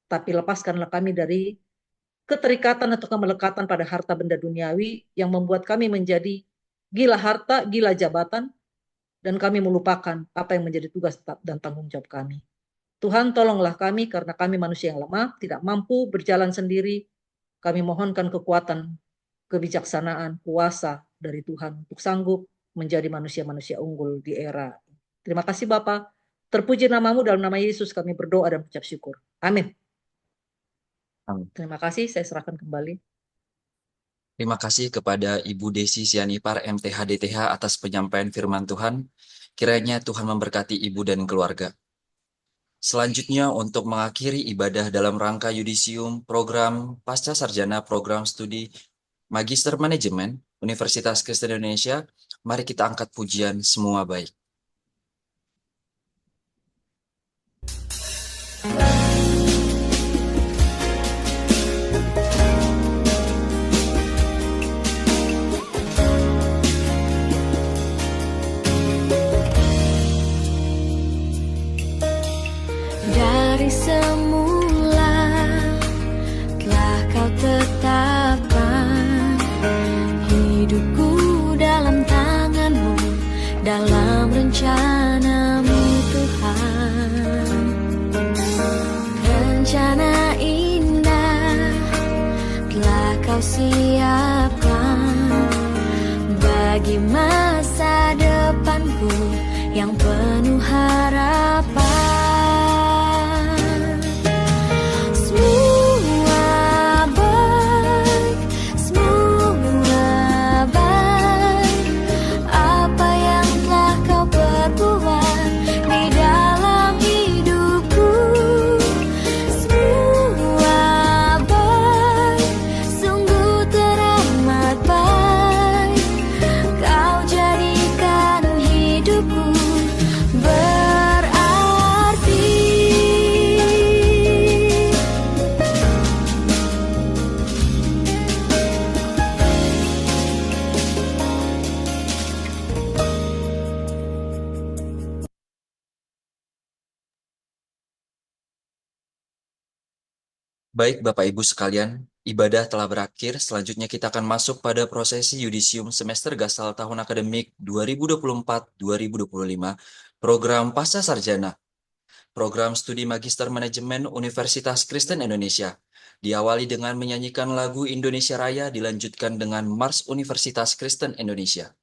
Tapi lepaskanlah kami dari keterikatan atau kemelekatan pada harta benda duniawi yang membuat kami menjadi gila harta, gila jabatan, dan kami melupakan apa yang menjadi tugas dan tanggung jawab kami. Tuhan, tolonglah kami karena kami manusia yang lemah, tidak mampu berjalan sendiri. Kami mohonkan kekuatan, kebijaksanaan, kuasa dari Tuhan untuk sanggup menjadi manusia-manusia unggul di era. Terima kasih Bapa. Terpuji namamu, dalam nama Yesus kami berdoa dan mengucap syukur. Amin. Amin. Terima kasih, saya serahkan kembali. Terima kasih kepada Ibu Desi Sianipar MTH-DTH atas penyampaian firman Tuhan. Kiranya Tuhan memberkati Ibu dan keluarga. Selanjutnya untuk mengakhiri ibadah dalam rangka yudisium program Pasca Sarjana Program Studi Magister Manajemen Universitas Kristen Indonesia, mari kita angkat pujian Semua Baik. Dari semula telah kau tetapkan hidupku dalam tanganmu, dalam rencanamu Tuhan. Rencana indah telah kau siapkan bagi masa depanku yang penuh harapan. Baik Bapak Ibu sekalian, ibadah telah berakhir. Selanjutnya kita akan masuk pada prosesi yudisium semester Gasal tahun akademik 2024-2025, program Pasca Sarjana, program studi Magister Manajemen Universitas Kristen Indonesia. Diawali dengan menyanyikan lagu Indonesia Raya, dilanjutkan dengan Mars Universitas Kristen Indonesia.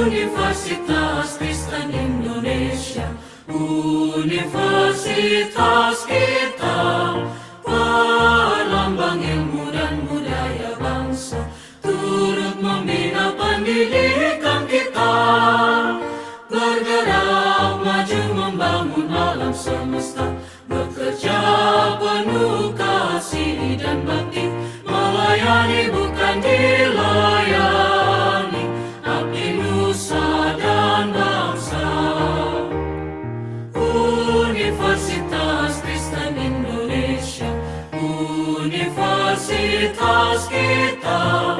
Universitas Kristen Indonesia Universitas kita, pelambang ilmu dan budaya bangsa, turut membina pendidikan kita, bergerak maju membangun alam semesta, bekerja penuh kasih dan bakti, melayani bukan dilayani, abdi nusa dan bangsa. Universitas Kristen Indonesia, universitas kita,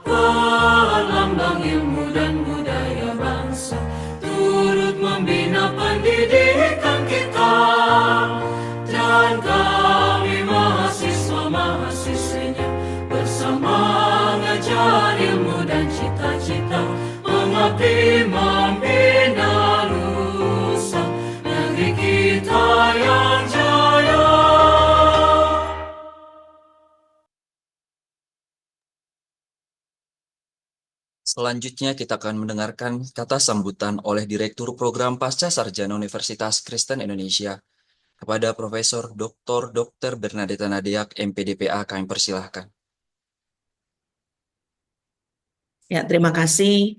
pelambang ilmu dan budaya bangsa, turut membina pendidikan kita, dan kami mahasiswa-mahasiswinya bersama mengajar ilmu dan cita-cita, mengabdi membina nusa negeri kita yang jaya. Selanjutnya kita akan mendengarkan kata sambutan oleh Direktur Program Pasca Sarjana Universitas Kristen Indonesia kepada Profesor Dr. Bernadetta Nadeak, MPDPA. Kami persilahkan. Ya, terima kasih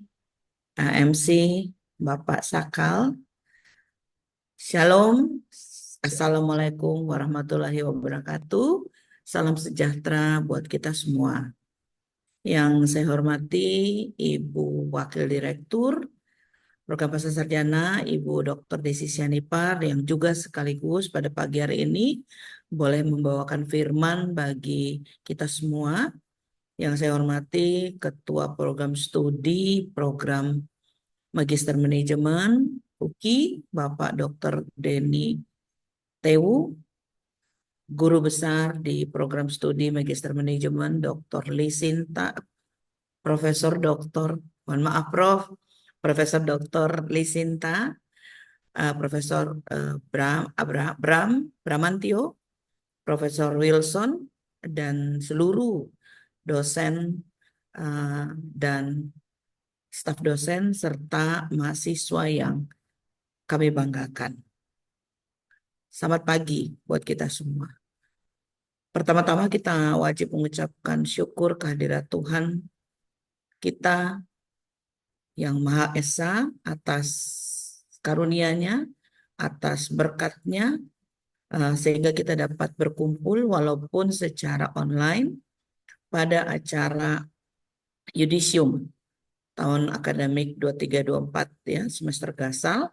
MC Bapak Sakal. Shalom, Assalamualaikum warahmatullahi wabarakatuh. Salam sejahtera buat kita semua. Yang saya hormati Ibu Wakil Direktur Program Pasca Sarjana, Ibu Dr. Desi Sianipar, yang juga sekaligus pada pagi hari ini boleh membawakan firman bagi kita semua. Yang saya hormati Ketua Program Studi Program Magister Manajemen UKI, Bapak Dr. Denny Tewu, Guru Besar di Program Studi Magister Manajemen Dr. Lisinta, Profesor Dr. Profesor Dr. Lisinta, Profesor Bramantio, Profesor Wilson, dan seluruh dosen dan staf dosen serta mahasiswa yang kami banggakan. Selamat pagi buat kita semua. Pertama-tama kita wajib mengucapkan syukur kehadirat Tuhan kita yang Maha Esa atas karunia-Nya, atas berkat-Nya, sehingga kita dapat berkumpul walaupun secara online pada acara Yudisium tahun akademik 23-24 ya, semester gasal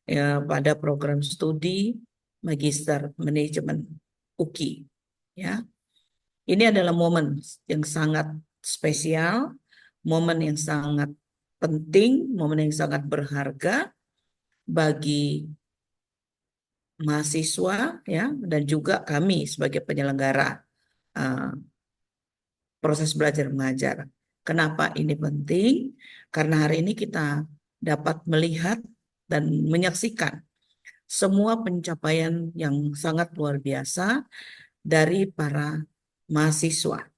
ya, pada program studi Magister Manajemen UKI ya. Ini adalah momen yang sangat spesial, momen yang sangat penting, momen yang sangat berharga bagi mahasiswa ya, dan juga kami sebagai penyelenggara proses belajar mengajar. Kenapa ini penting? Karena hari ini kita dapat melihat dan menyaksikan semua pencapaian yang sangat luar biasa dari para mahasiswa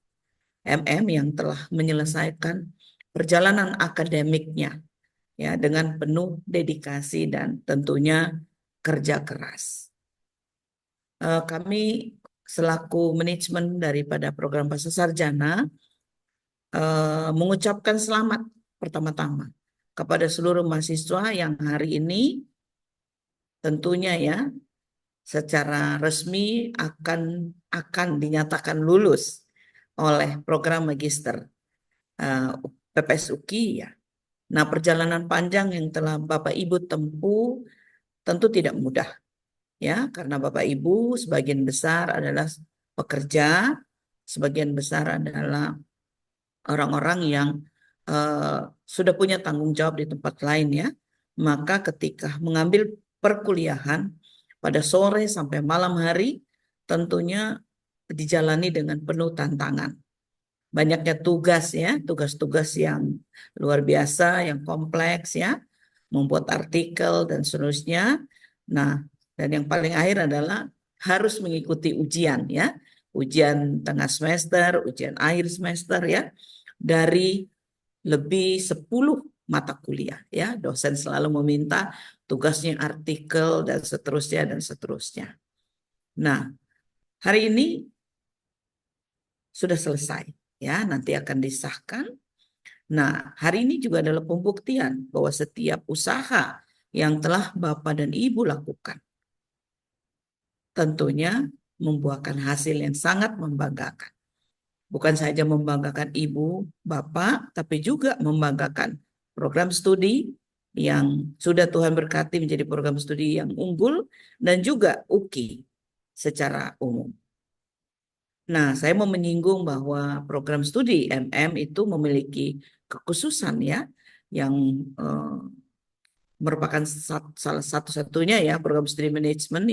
MM yang telah menyelesaikan perjalanan akademiknya ya dengan penuh dedikasi dan tentunya kerja keras. Kami selaku manajemen daripada program Pasca Sarjana mengucapkan selamat pertama-tama kepada seluruh mahasiswa yang hari ini tentunya ya secara resmi akan dinyatakan lulus oleh program magister PPS UKI ya. Nah, perjalanan panjang yang telah Bapak Ibu tempuh tentu tidak mudah ya, karena Bapak Ibu sebagian besar adalah pekerja, sebagian besar adalah orang-orang yang sudah punya tanggung jawab di tempat lain ya. Maka ketika mengambil perkuliahan pada sore sampai malam hari tentunya dijalani dengan penuh tantangan. Banyaknya tugas ya, tugas-tugas yang luar biasa, yang kompleks ya, membuat artikel dan seterusnya. Nah, dan yang paling akhir adalah harus mengikuti ujian ya, ujian tengah semester, ujian akhir semester ya, dari lebih 10 mata kuliah ya. Dosen selalu meminta tugasnya artikel, dan seterusnya, dan seterusnya. Nah, hari ini sudah selesai, ya, nanti akan disahkan. Nah, hari ini juga adalah pembuktian bahwa setiap usaha yang telah Bapak dan Ibu lakukan tentunya membuahkan hasil yang sangat membanggakan. Bukan saja membanggakan Ibu, Bapak, tapi juga membanggakan program studi yang sudah Tuhan berkati menjadi program studi yang unggul dan juga UKI secara umum. Nah, saya mau menyinggung bahwa program studi MM itu memiliki kekhususan ya, yang merupakan salah satu-satunya ya program studi manajemen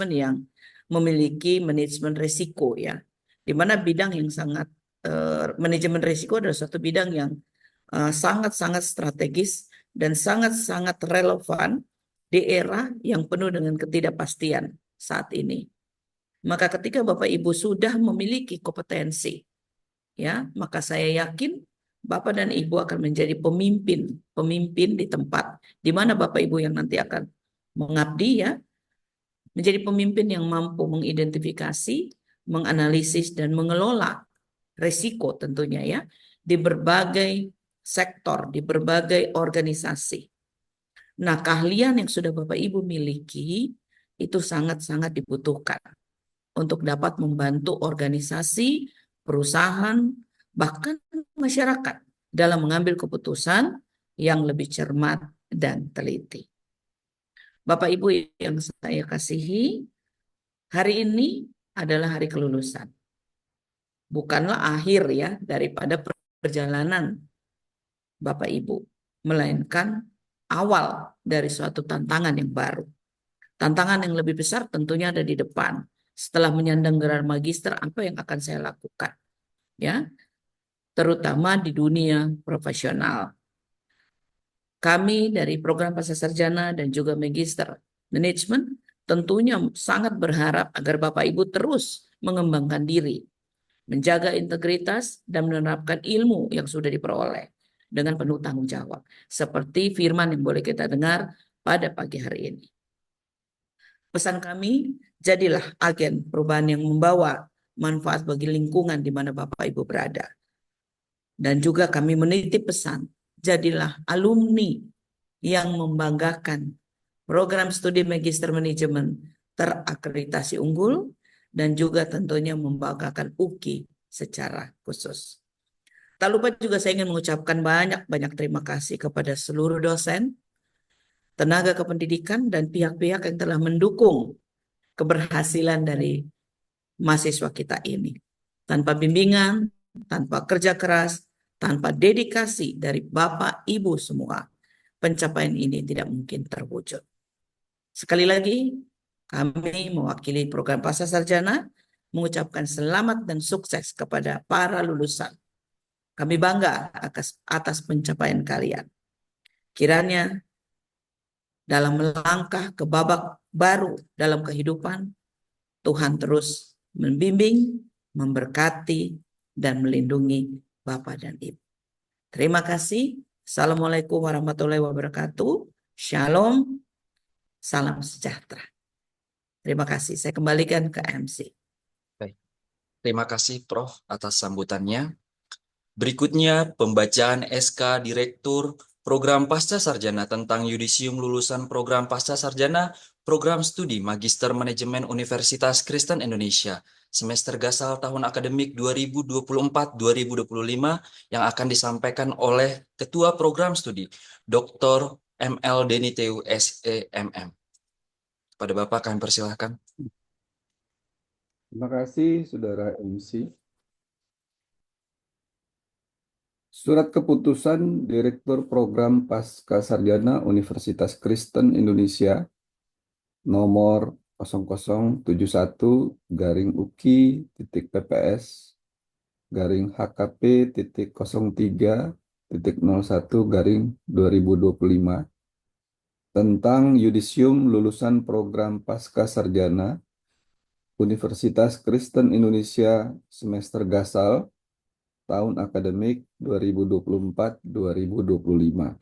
yang memiliki manajemen risiko ya, di mana bidang yang sangat manajemen risiko adalah suatu bidang yang sangat-sangat strategis dan sangat-sangat relevan di era yang penuh dengan ketidakpastian saat ini. Maka ketika Bapak Ibu sudah memiliki kompetensi, ya, maka saya yakin Bapak dan Ibu akan menjadi pemimpin di tempat di mana Bapak Ibu yang nanti akan mengabdi ya, menjadi pemimpin yang mampu mengidentifikasi, menganalisis dan mengelola risiko tentunya ya di berbagai sektor, di berbagai organisasi. Nah, keahlian yang sudah Bapak Ibu miliki itu sangat-sangat dibutuhkan untuk dapat membantu organisasi, perusahaan, bahkan masyarakat dalam mengambil keputusan yang lebih cermat dan teliti. Bapak Ibu yang saya kasihi, hari ini adalah hari kelulusan. Bukanlah akhir ya daripada perjalanan Bapak Ibu, melainkan awal dari suatu tantangan yang baru. Tantangan yang lebih besar tentunya ada di depan. Setelah menyandang gelar magister, apa yang akan saya lakukan? Ya, terutama di dunia profesional. Kami dari program Pascasarjana dan juga Magister Manajemen tentunya sangat berharap agar Bapak Ibu terus mengembangkan diri, menjaga integritas dan menerapkan ilmu yang sudah diperoleh dengan penuh tanggung jawab. Seperti firman yang boleh kita dengar pada pagi hari ini. Pesan kami, jadilah agen perubahan yang membawa manfaat bagi lingkungan di mana Bapak Ibu berada. Dan juga kami menitip pesan, jadilah alumni yang membanggakan program studi Magister Manajemen terakreditasi unggul dan juga tentunya membanggakan UKI secara khusus. Tak lupa juga saya ingin mengucapkan banyak-banyak terima kasih kepada seluruh dosen, tenaga kependidikan, dan pihak-pihak yang telah mendukung keberhasilan dari mahasiswa kita ini. Tanpa bimbingan, tanpa kerja keras, tanpa dedikasi dari Bapak Ibu semua, pencapaian ini tidak mungkin terwujud. Sekali lagi, kami mewakili program Pascasarjana mengucapkan selamat dan sukses kepada para lulusan. Kami bangga atas pencapaian kalian. Kiranya dalam melangkah ke babak baru dalam kehidupan, Tuhan terus membimbing, memberkati, dan melindungi Bapak dan Ibu. Terima kasih. Assalamualaikum warahmatullahi wabarakatuh. Shalom. Salam sejahtera. Terima kasih. Saya kembalikan ke MC. Baik. Terima kasih Prof atas sambutannya. Berikutnya pembacaan SK Direktur Program Pascasarjana tentang yudisium lulusan program Pascasarjana Program Studi Magister Manajemen Universitas Kristen Indonesia semester gasal tahun akademik 2024-2025 yang akan disampaikan oleh Ketua Program Studi Dr. ML Deniteu SEMM. Kepada Bapak kami persilahkan. Terima kasih, Saudara MC. Surat Keputusan Direktur Program Pascasarjana Universitas Kristen Indonesia nomor 00.UKI.PPS/HKP.03.01/2025 tentang yudisium lulusan program Pascasarjana Universitas Kristen Indonesia semester gasal tahun akademik 2024-2025.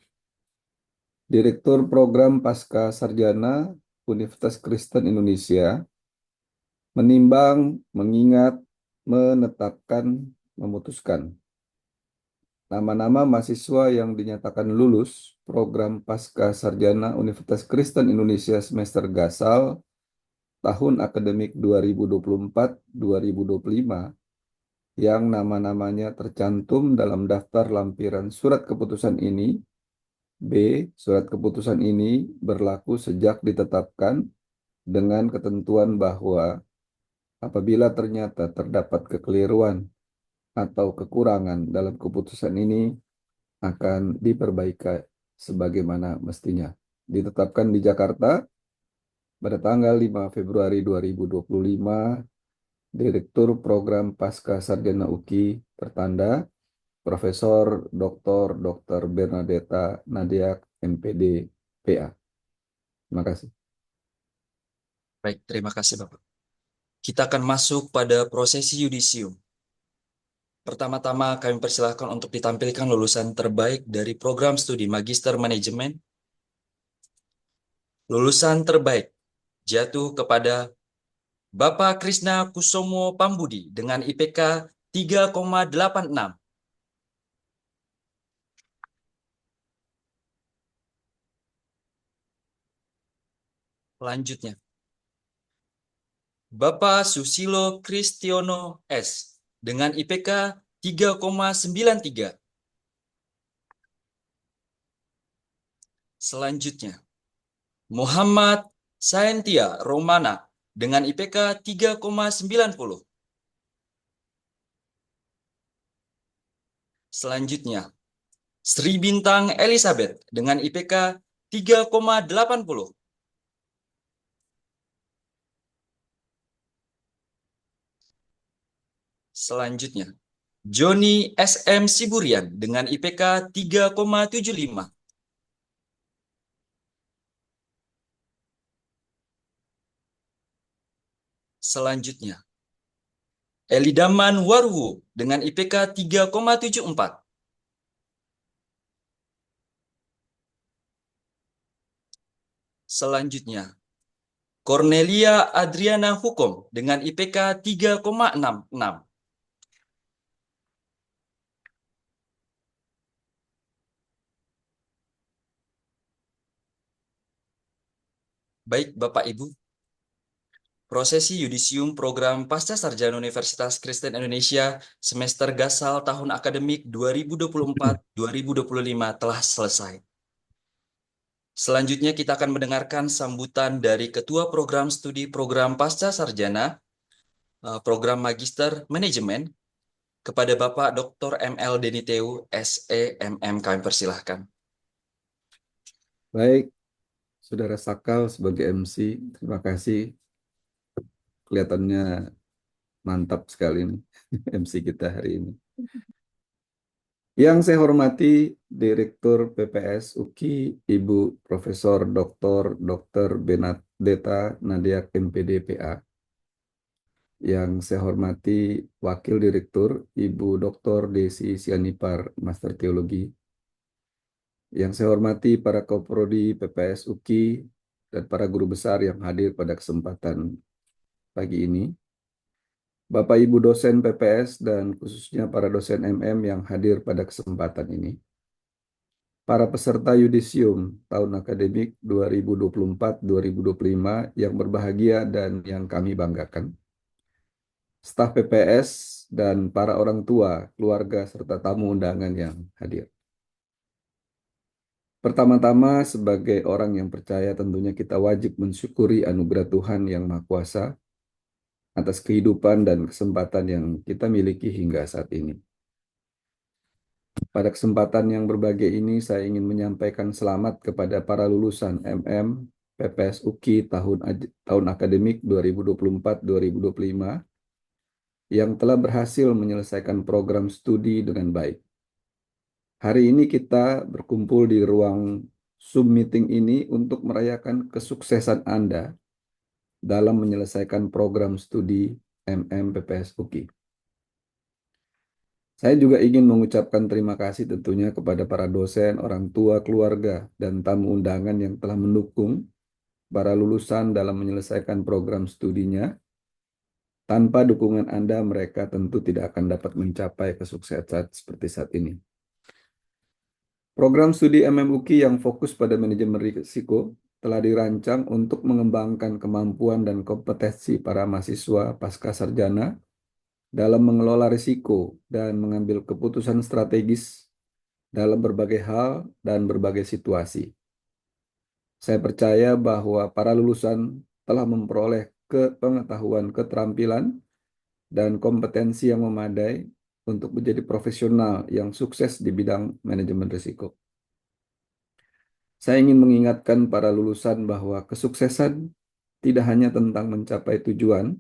Direktur Program Pasca Sarjana Universitas Kristen Indonesia menimbang, mengingat, menetapkan, memutuskan nama-nama mahasiswa yang dinyatakan lulus program Pasca Sarjana Universitas Kristen Indonesia semester Gasal tahun akademik 2024-2025 yang nama-namanya tercantum dalam daftar lampiran surat keputusan ini. B. Surat keputusan ini berlaku sejak ditetapkan dengan ketentuan bahwa apabila ternyata terdapat kekeliruan atau kekurangan dalam keputusan ini akan diperbaiki sebagaimana mestinya. Ditetapkan di Jakarta pada tanggal 5 Februari 2025, Direktur Program Pasca Sarjana UKI tertanda Profesor Dr. Bernadetta Nadiak, MPD, PA. Terima kasih. Baik, terima kasih Bapak. Kita akan masuk pada prosesi yudisium. Pertama-tama kami persilahkan untuk ditampilkan lulusan terbaik dari program studi Magister Manajemen. Lulusan terbaik jatuh kepada Bapak Krisna Kusomo Pambudi dengan IPK 3,86. Selanjutnya, Bapak Susilo Kristiono S dengan IPK 3,93. Selanjutnya, Muhammad Saentia Romana dengan IPK 3,90. Selanjutnya, Sri Bintang Elizabeth dengan IPK 3,80. Selanjutnya, Joni SM Siburian dengan IPK 3,75. Selanjutnya, Elidaman Warwu dengan IPK 3,74. Selanjutnya, Cornelia Adriana Hukom dengan IPK 3,66. Baik Bapak Ibu, prosesi yudisium program Pasca Sarjana Universitas Kristen Indonesia semester Gasal tahun akademik 2024-2025 telah selesai. Selanjutnya kita akan mendengarkan sambutan dari Ketua Program Studi Program Pasca Sarjana Program Magister Manajemen kepada Bapak Dr. ML Deniteu, SEMM. Kami persilahkan. Baik, Saudara Sakal sebagai MC, terima kasih. Kelihatannya mantap sekali nih MC kita hari ini. Yang saya hormati Direktur PPS UKI, Ibu Profesor Dr. Bernadetta Nadiak, MPD, PA. Yang saya hormati Wakil Direktur Ibu Dr. Desi Sianipar, Master Teologi. Yang saya hormati para Koprodi PPS UKI dan para guru besar yang hadir pada kesempatan pagi ini. Bapak Ibu dosen PPS dan khususnya para dosen MM yang hadir pada kesempatan ini. Para peserta yudisium tahun akademik 2024-2025 yang berbahagia dan yang kami banggakan. Staf PPS dan para orang tua, keluarga serta tamu undangan yang hadir. Pertama-tama sebagai orang yang percaya tentunya kita wajib mensyukuri anugerah Tuhan yang Maha Kuasa atas kehidupan dan kesempatan yang kita miliki hingga saat ini. Pada kesempatan yang berbahagia ini, saya ingin menyampaikan selamat kepada para lulusan MM PPS UKI tahun akademik 2024-2025 yang telah berhasil menyelesaikan program studi dengan baik. Hari ini kita berkumpul di ruang Zoom meeting ini untuk merayakan kesuksesan Anda dalam menyelesaikan program studi MM PPS UKI. Saya juga ingin mengucapkan terima kasih tentunya kepada para dosen, orang tua, keluarga, dan tamu undangan yang telah mendukung para lulusan dalam menyelesaikan program studinya. Tanpa dukungan Anda, mereka tentu tidak akan dapat mencapai kesuksesan seperti saat ini. Program studi MMUKI yang fokus pada manajemen risiko telah dirancang untuk mengembangkan kemampuan dan kompetensi para mahasiswa pasca sarjana dalam mengelola risiko dan mengambil keputusan strategis dalam berbagai hal dan berbagai situasi. Saya percaya bahwa para lulusan telah memperoleh pengetahuan, keterampilan, dan kompetensi yang memadai untuk menjadi profesional yang sukses di bidang manajemen risiko. Saya ingin mengingatkan para lulusan bahwa kesuksesan tidak hanya tentang mencapai tujuan,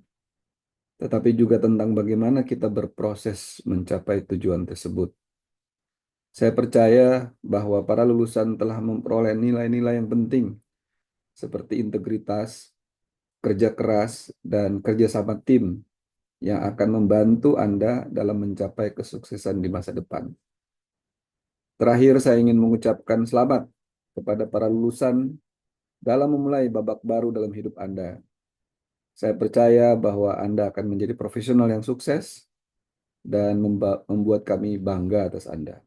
tetapi juga tentang bagaimana kita berproses mencapai tujuan tersebut. Saya percaya bahwa para lulusan telah memperoleh nilai-nilai yang penting, seperti integritas, kerja keras, dan kerjasama tim yang akan membantu Anda dalam mencapai kesuksesan di masa depan. Terakhir, saya ingin mengucapkan selamat kepada para lulusan dalam memulai babak baru dalam hidup Anda. Saya percaya bahwa Anda akan menjadi profesional yang sukses dan membuat kami bangga atas Anda.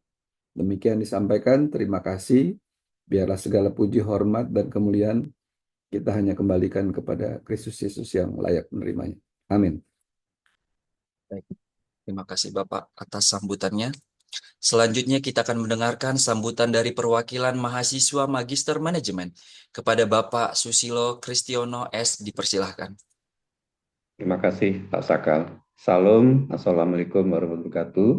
Demikian disampaikan, terima kasih. Biarlah segala puji, hormat, dan kemuliaan kita hanya kembalikan kepada Kristus Yesus yang layak menerimanya. Amin. Baik. Terima kasih Bapak atas sambutannya. Selanjutnya kita akan mendengarkan sambutan dari perwakilan mahasiswa Magister Manajemen. Kepada Bapak Susilo Kristiono S. dipersilahkan. Terima kasih Pak Sakal. Salam, Assalamualaikum warahmatullahi wabarakatuh.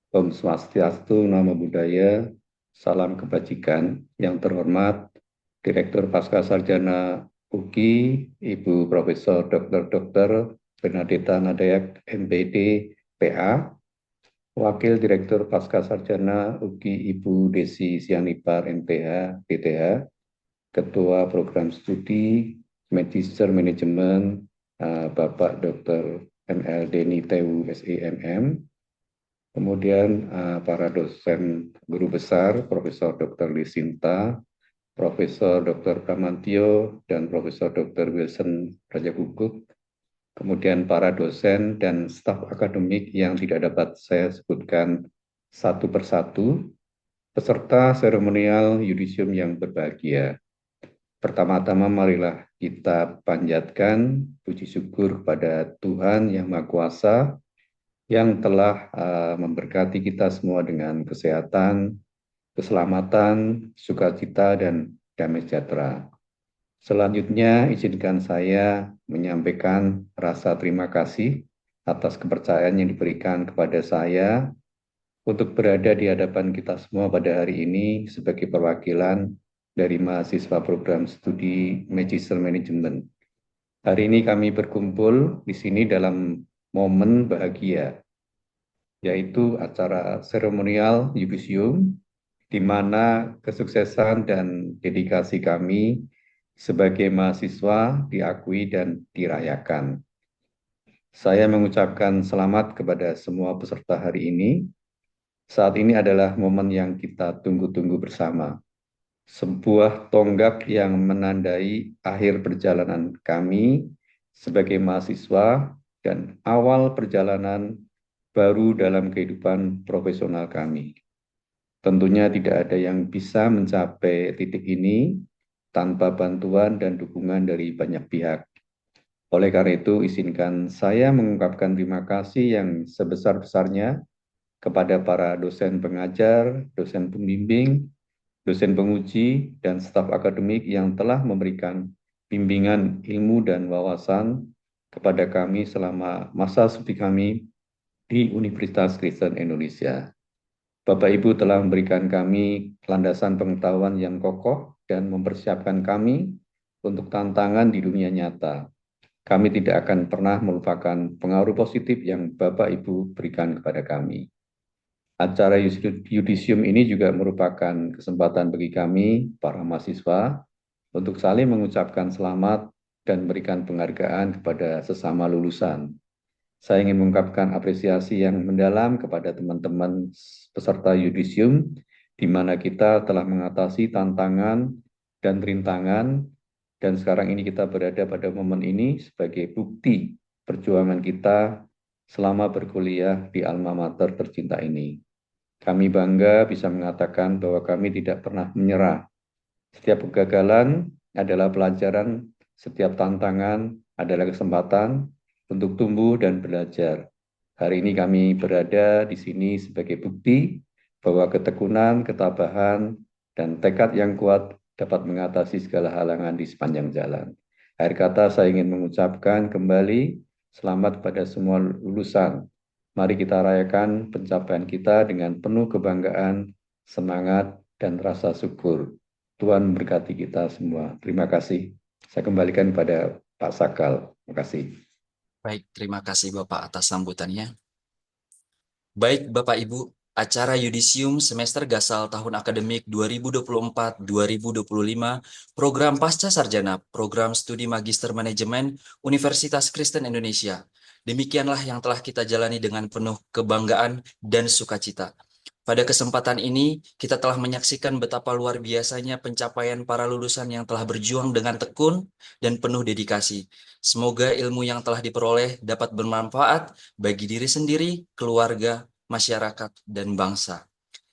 Om Swastiastu, Namo Buddhaya, salam kebajikan. Yang terhormat Direktur Pascasarjana UKI, Ibu Profesor Dr. Bernadetta Nadayak, MPD, PA, Wakil Direktur Pascasarjana UKI, Ibu Desi Sianipar, MPH, PTH, Ketua Program Studi Magister Manajemen, Bapak Dr. ML Deni Tewu, SEMM, kemudian para dosen guru besar, Profesor Dr. Lisinta, Profesor Dr. Pramantio, dan Profesor Dr. Wilson Rajaguguk, kemudian para dosen dan staf akademik yang tidak dapat saya sebutkan satu persatu, peserta seremonial yudisium yang berbahagia. Pertama-tama marilah kita panjatkan puji syukur kepada Tuhan Yang Maha Kuasa yang telah memberkati kita semua dengan kesehatan, keselamatan, sukacita, dan damai sejahtera. Selanjutnya, izinkan saya menyampaikan rasa terima kasih atas kepercayaan yang diberikan kepada saya untuk berada di hadapan kita semua pada hari ini sebagai perwakilan dari mahasiswa program studi Magister Management. Hari ini kami berkumpul di sini dalam momen bahagia, yaitu acara seremonial yudisium, di mana kesuksesan dan dedikasi kami sebagai mahasiswa diakui dan dirayakan. Saya mengucapkan selamat kepada semua peserta hari ini. Saat ini adalah momen yang kita tunggu-tunggu bersama. Sebuah tonggak yang menandai akhir perjalanan kami sebagai mahasiswa dan awal perjalanan baru dalam kehidupan profesional kami. Tentunya tidak ada yang bisa mencapai titik ini tanpa bantuan dan dukungan dari banyak pihak. Oleh karena itu, izinkan saya mengungkapkan terima kasih yang sebesar-besarnya kepada para dosen pengajar, dosen pembimbing, dosen penguji, dan staf akademik yang telah memberikan bimbingan ilmu dan wawasan kepada kami selama masa studi kami di Universitas Kristen Indonesia. Bapak Ibu telah memberikan kami landasan pengetahuan yang kokoh dan mempersiapkan kami untuk tantangan di dunia nyata. Kami tidak akan pernah melupakan pengaruh positif yang Bapak Ibu berikan kepada kami. Acara yudisium ini juga merupakan kesempatan bagi kami, para mahasiswa, untuk saling mengucapkan selamat dan memberikan penghargaan kepada sesama lulusan. Saya ingin mengungkapkan apresiasi yang mendalam kepada teman-teman peserta yudisium, di mana kita telah mengatasi tantangan dan rintangan, dan sekarang ini kita berada pada momen ini sebagai bukti perjuangan kita selama berkuliah di alma mater tercinta ini. Kami bangga bisa mengatakan bahwa kami tidak pernah menyerah. Setiap kegagalan adalah pelajaran, setiap tantangan adalah kesempatan untuk tumbuh dan belajar. Hari ini kami berada di sini sebagai bukti bahwa ketekunan, ketabahan, dan tekad yang kuat dapat mengatasi segala halangan di sepanjang jalan. Akhir kata saya ingin mengucapkan kembali selamat kepada semua lulusan. Mari kita rayakan pencapaian kita dengan penuh kebanggaan, semangat, dan rasa syukur. Tuhan memberkati kita semua. Terima kasih. Saya kembalikan kepada Pak Sakal. Terima kasih. Baik, terima kasih Bapak atas sambutannya. Baik Bapak Ibu, acara yudisium semester Gasal tahun akademik 2024-2025, program Pasca Sarjana, program studi Magister Manajemen Universitas Kristen Indonesia. Demikianlah yang telah kita jalani dengan penuh kebanggaan dan sukacita. Pada kesempatan ini, kita telah menyaksikan betapa luar biasanya pencapaian para lulusan yang telah berjuang dengan tekun dan penuh dedikasi. Semoga ilmu yang telah diperoleh dapat bermanfaat bagi diri sendiri, keluarga, masyarakat, dan bangsa.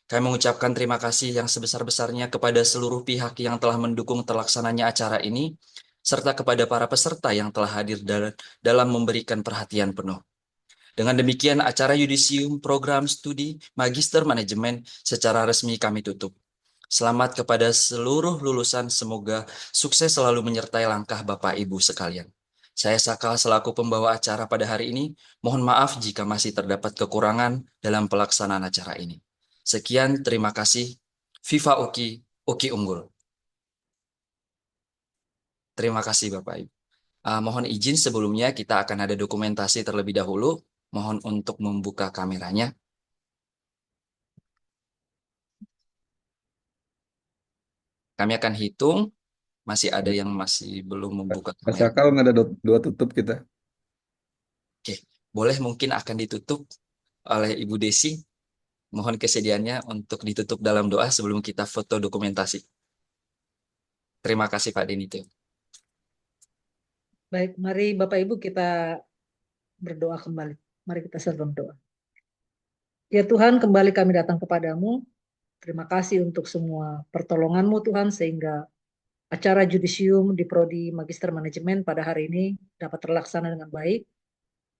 Kami mengucapkan terima kasih yang sebesar-besarnya kepada seluruh pihak yang telah mendukung terlaksananya acara ini, serta kepada para peserta yang telah hadir dalam memberikan perhatian penuh. Dengan demikian, acara yudisium program studi Magister Manajemen secara resmi kami tutup. Selamat kepada seluruh lulusan, semoga sukses selalu menyertai langkah Bapak Ibu sekalian. Saya Sakal selaku pembawa acara pada hari ini, mohon maaf jika masih terdapat kekurangan dalam pelaksanaan acara ini. Sekian, terima kasih. Viva UKI, UKI unggul. Terima kasih Bapak Ibu. Mohon izin sebelumnya kita akan ada dokumentasi terlebih dahulu. Mohon untuk membuka kameranya. Kami akan hitung. Masih ada yang masih belum membuka Pak kamera. Sakal nggak ada dua tutup kita. Oke, boleh mungkin akan ditutup oleh Ibu Desi. Mohon kesediaannya untuk ditutup dalam doa sebelum kita foto dokumentasi. Terima kasih Pak Denito. Baik, mari Bapak Ibu kita berdoa kembali. Mari kita serta doa. Ya Tuhan, kembali kami datang kepadamu. Terima kasih untuk semua pertolongan-Mu Tuhan, sehingga acara judisium di Prodi Magister Manajemen pada hari ini dapat terlaksana dengan baik.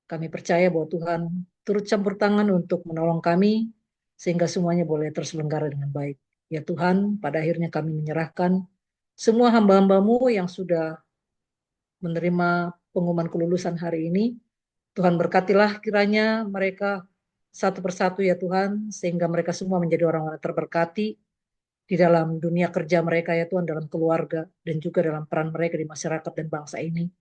Kami percaya bahwa Tuhan turut campur tangan untuk menolong kami, sehingga semuanya boleh terselenggara dengan baik. Ya Tuhan, pada akhirnya kami menyerahkan semua hamba-hamba-Mu yang sudah menerima pengumuman kelulusan hari ini. Tuhan berkatilah kiranya mereka satu persatu ya Tuhan, sehingga mereka semua menjadi orang-orang terberkati di dalam dunia kerja mereka ya Tuhan, dalam keluarga, dan juga dalam peran mereka di masyarakat dan bangsa ini.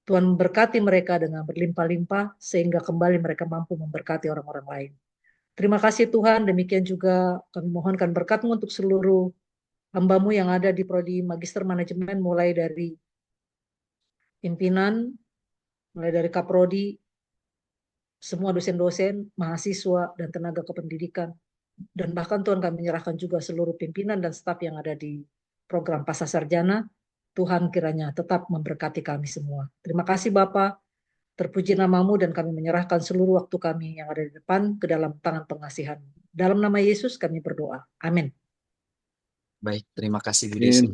Tuhan memberkati mereka dengan berlimpah-limpah, sehingga kembali mereka mampu memberkati orang-orang lain. Terima kasih Tuhan, demikian juga kami mohonkan berkat-Mu untuk seluruh hamba-Mu yang ada di Prodi Magister Manajemen, mulai dari pimpinan, mulai dari Kaprodi, semua dosen-dosen, mahasiswa, dan tenaga kependidikan. Dan bahkan Tuhan kami menyerahkan juga seluruh pimpinan dan staf yang ada di program Pasca Sarjana. Tuhan kiranya tetap memberkati kami semua. Terima kasih Bapa, terpuji nama-Mu, dan kami menyerahkan seluruh waktu kami yang ada di depan ke dalam tangan pengasihan. Dalam nama Yesus kami berdoa. Amin. Baik, terima kasih Bu Desi.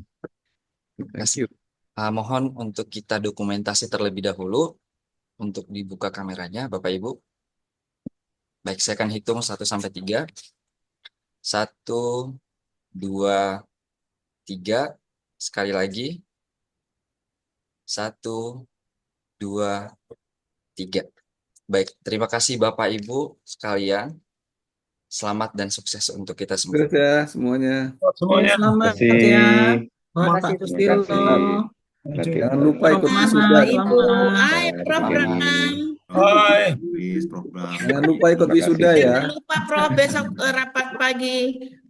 Thank Kasih. you. Mohon untuk kita dokumentasi terlebih dahulu. Untuk dibuka kameranya, Bapak Ibu. Baik, saya akan hitung 1 sampai 3. 1, 2, 3. Sekali lagi. 1, 2, 3. Baik, terima kasih Bapak Ibu sekalian. Selamat dan sukses untuk kita semua. Sukses ya semuanya. Semuanya. Selamat Terima kasih. ya. Terima Mohon kasih, Pak Terima Susilo. kasih. Nanti Jangan lupa ikut Selamat, wisuda. Ibu, selamat. hai Prof Bram. Hai. Jangan lupa ikut Terima kasih. wisuda ya. Jangan lupa Prof besok rapat pagi.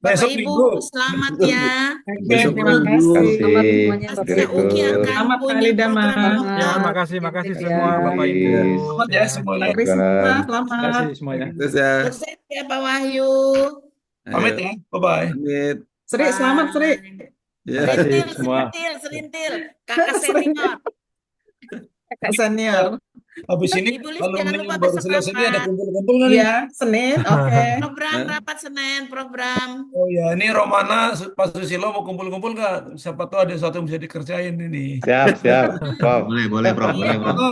Bapak Besok Ibu Minggu. selamat ya. Oke, Besok terima Minggu. kasih. Terima Selamat kasih, semuanya Bapak Pastinya Ibu. Uki akan Selamat punya Kak Lidama. program. Ya, Selamat. makasih Ya, semua ya. Bapak Ibu. Yes. Selamat ya semuanya. Pak Risma, Program. selamat. semuanya. Terus ya. Sukses ya Pak Wahyu. Pamit Ayo. ya. Bye-bye. Pamit. Sri, selamat Sri. Ya. Serintil, semua. serintil. Kakak senior. Kakak senior. Habis ini Ibu Lis alumni jangan lupa yang baru besok selesai ini ada rapat. kumpul-kumpul nggak nih? Iya, Senin, oke. Program Hah? rapat Senin, program. Oh ya, ini Romana, Pak Susilo mau kumpul-kumpul nggak? Siapa tahu ada sesuatu yang bisa dikerjain ini. Siap, Prof. Boleh, Prof. Iya, Boleh, Prof.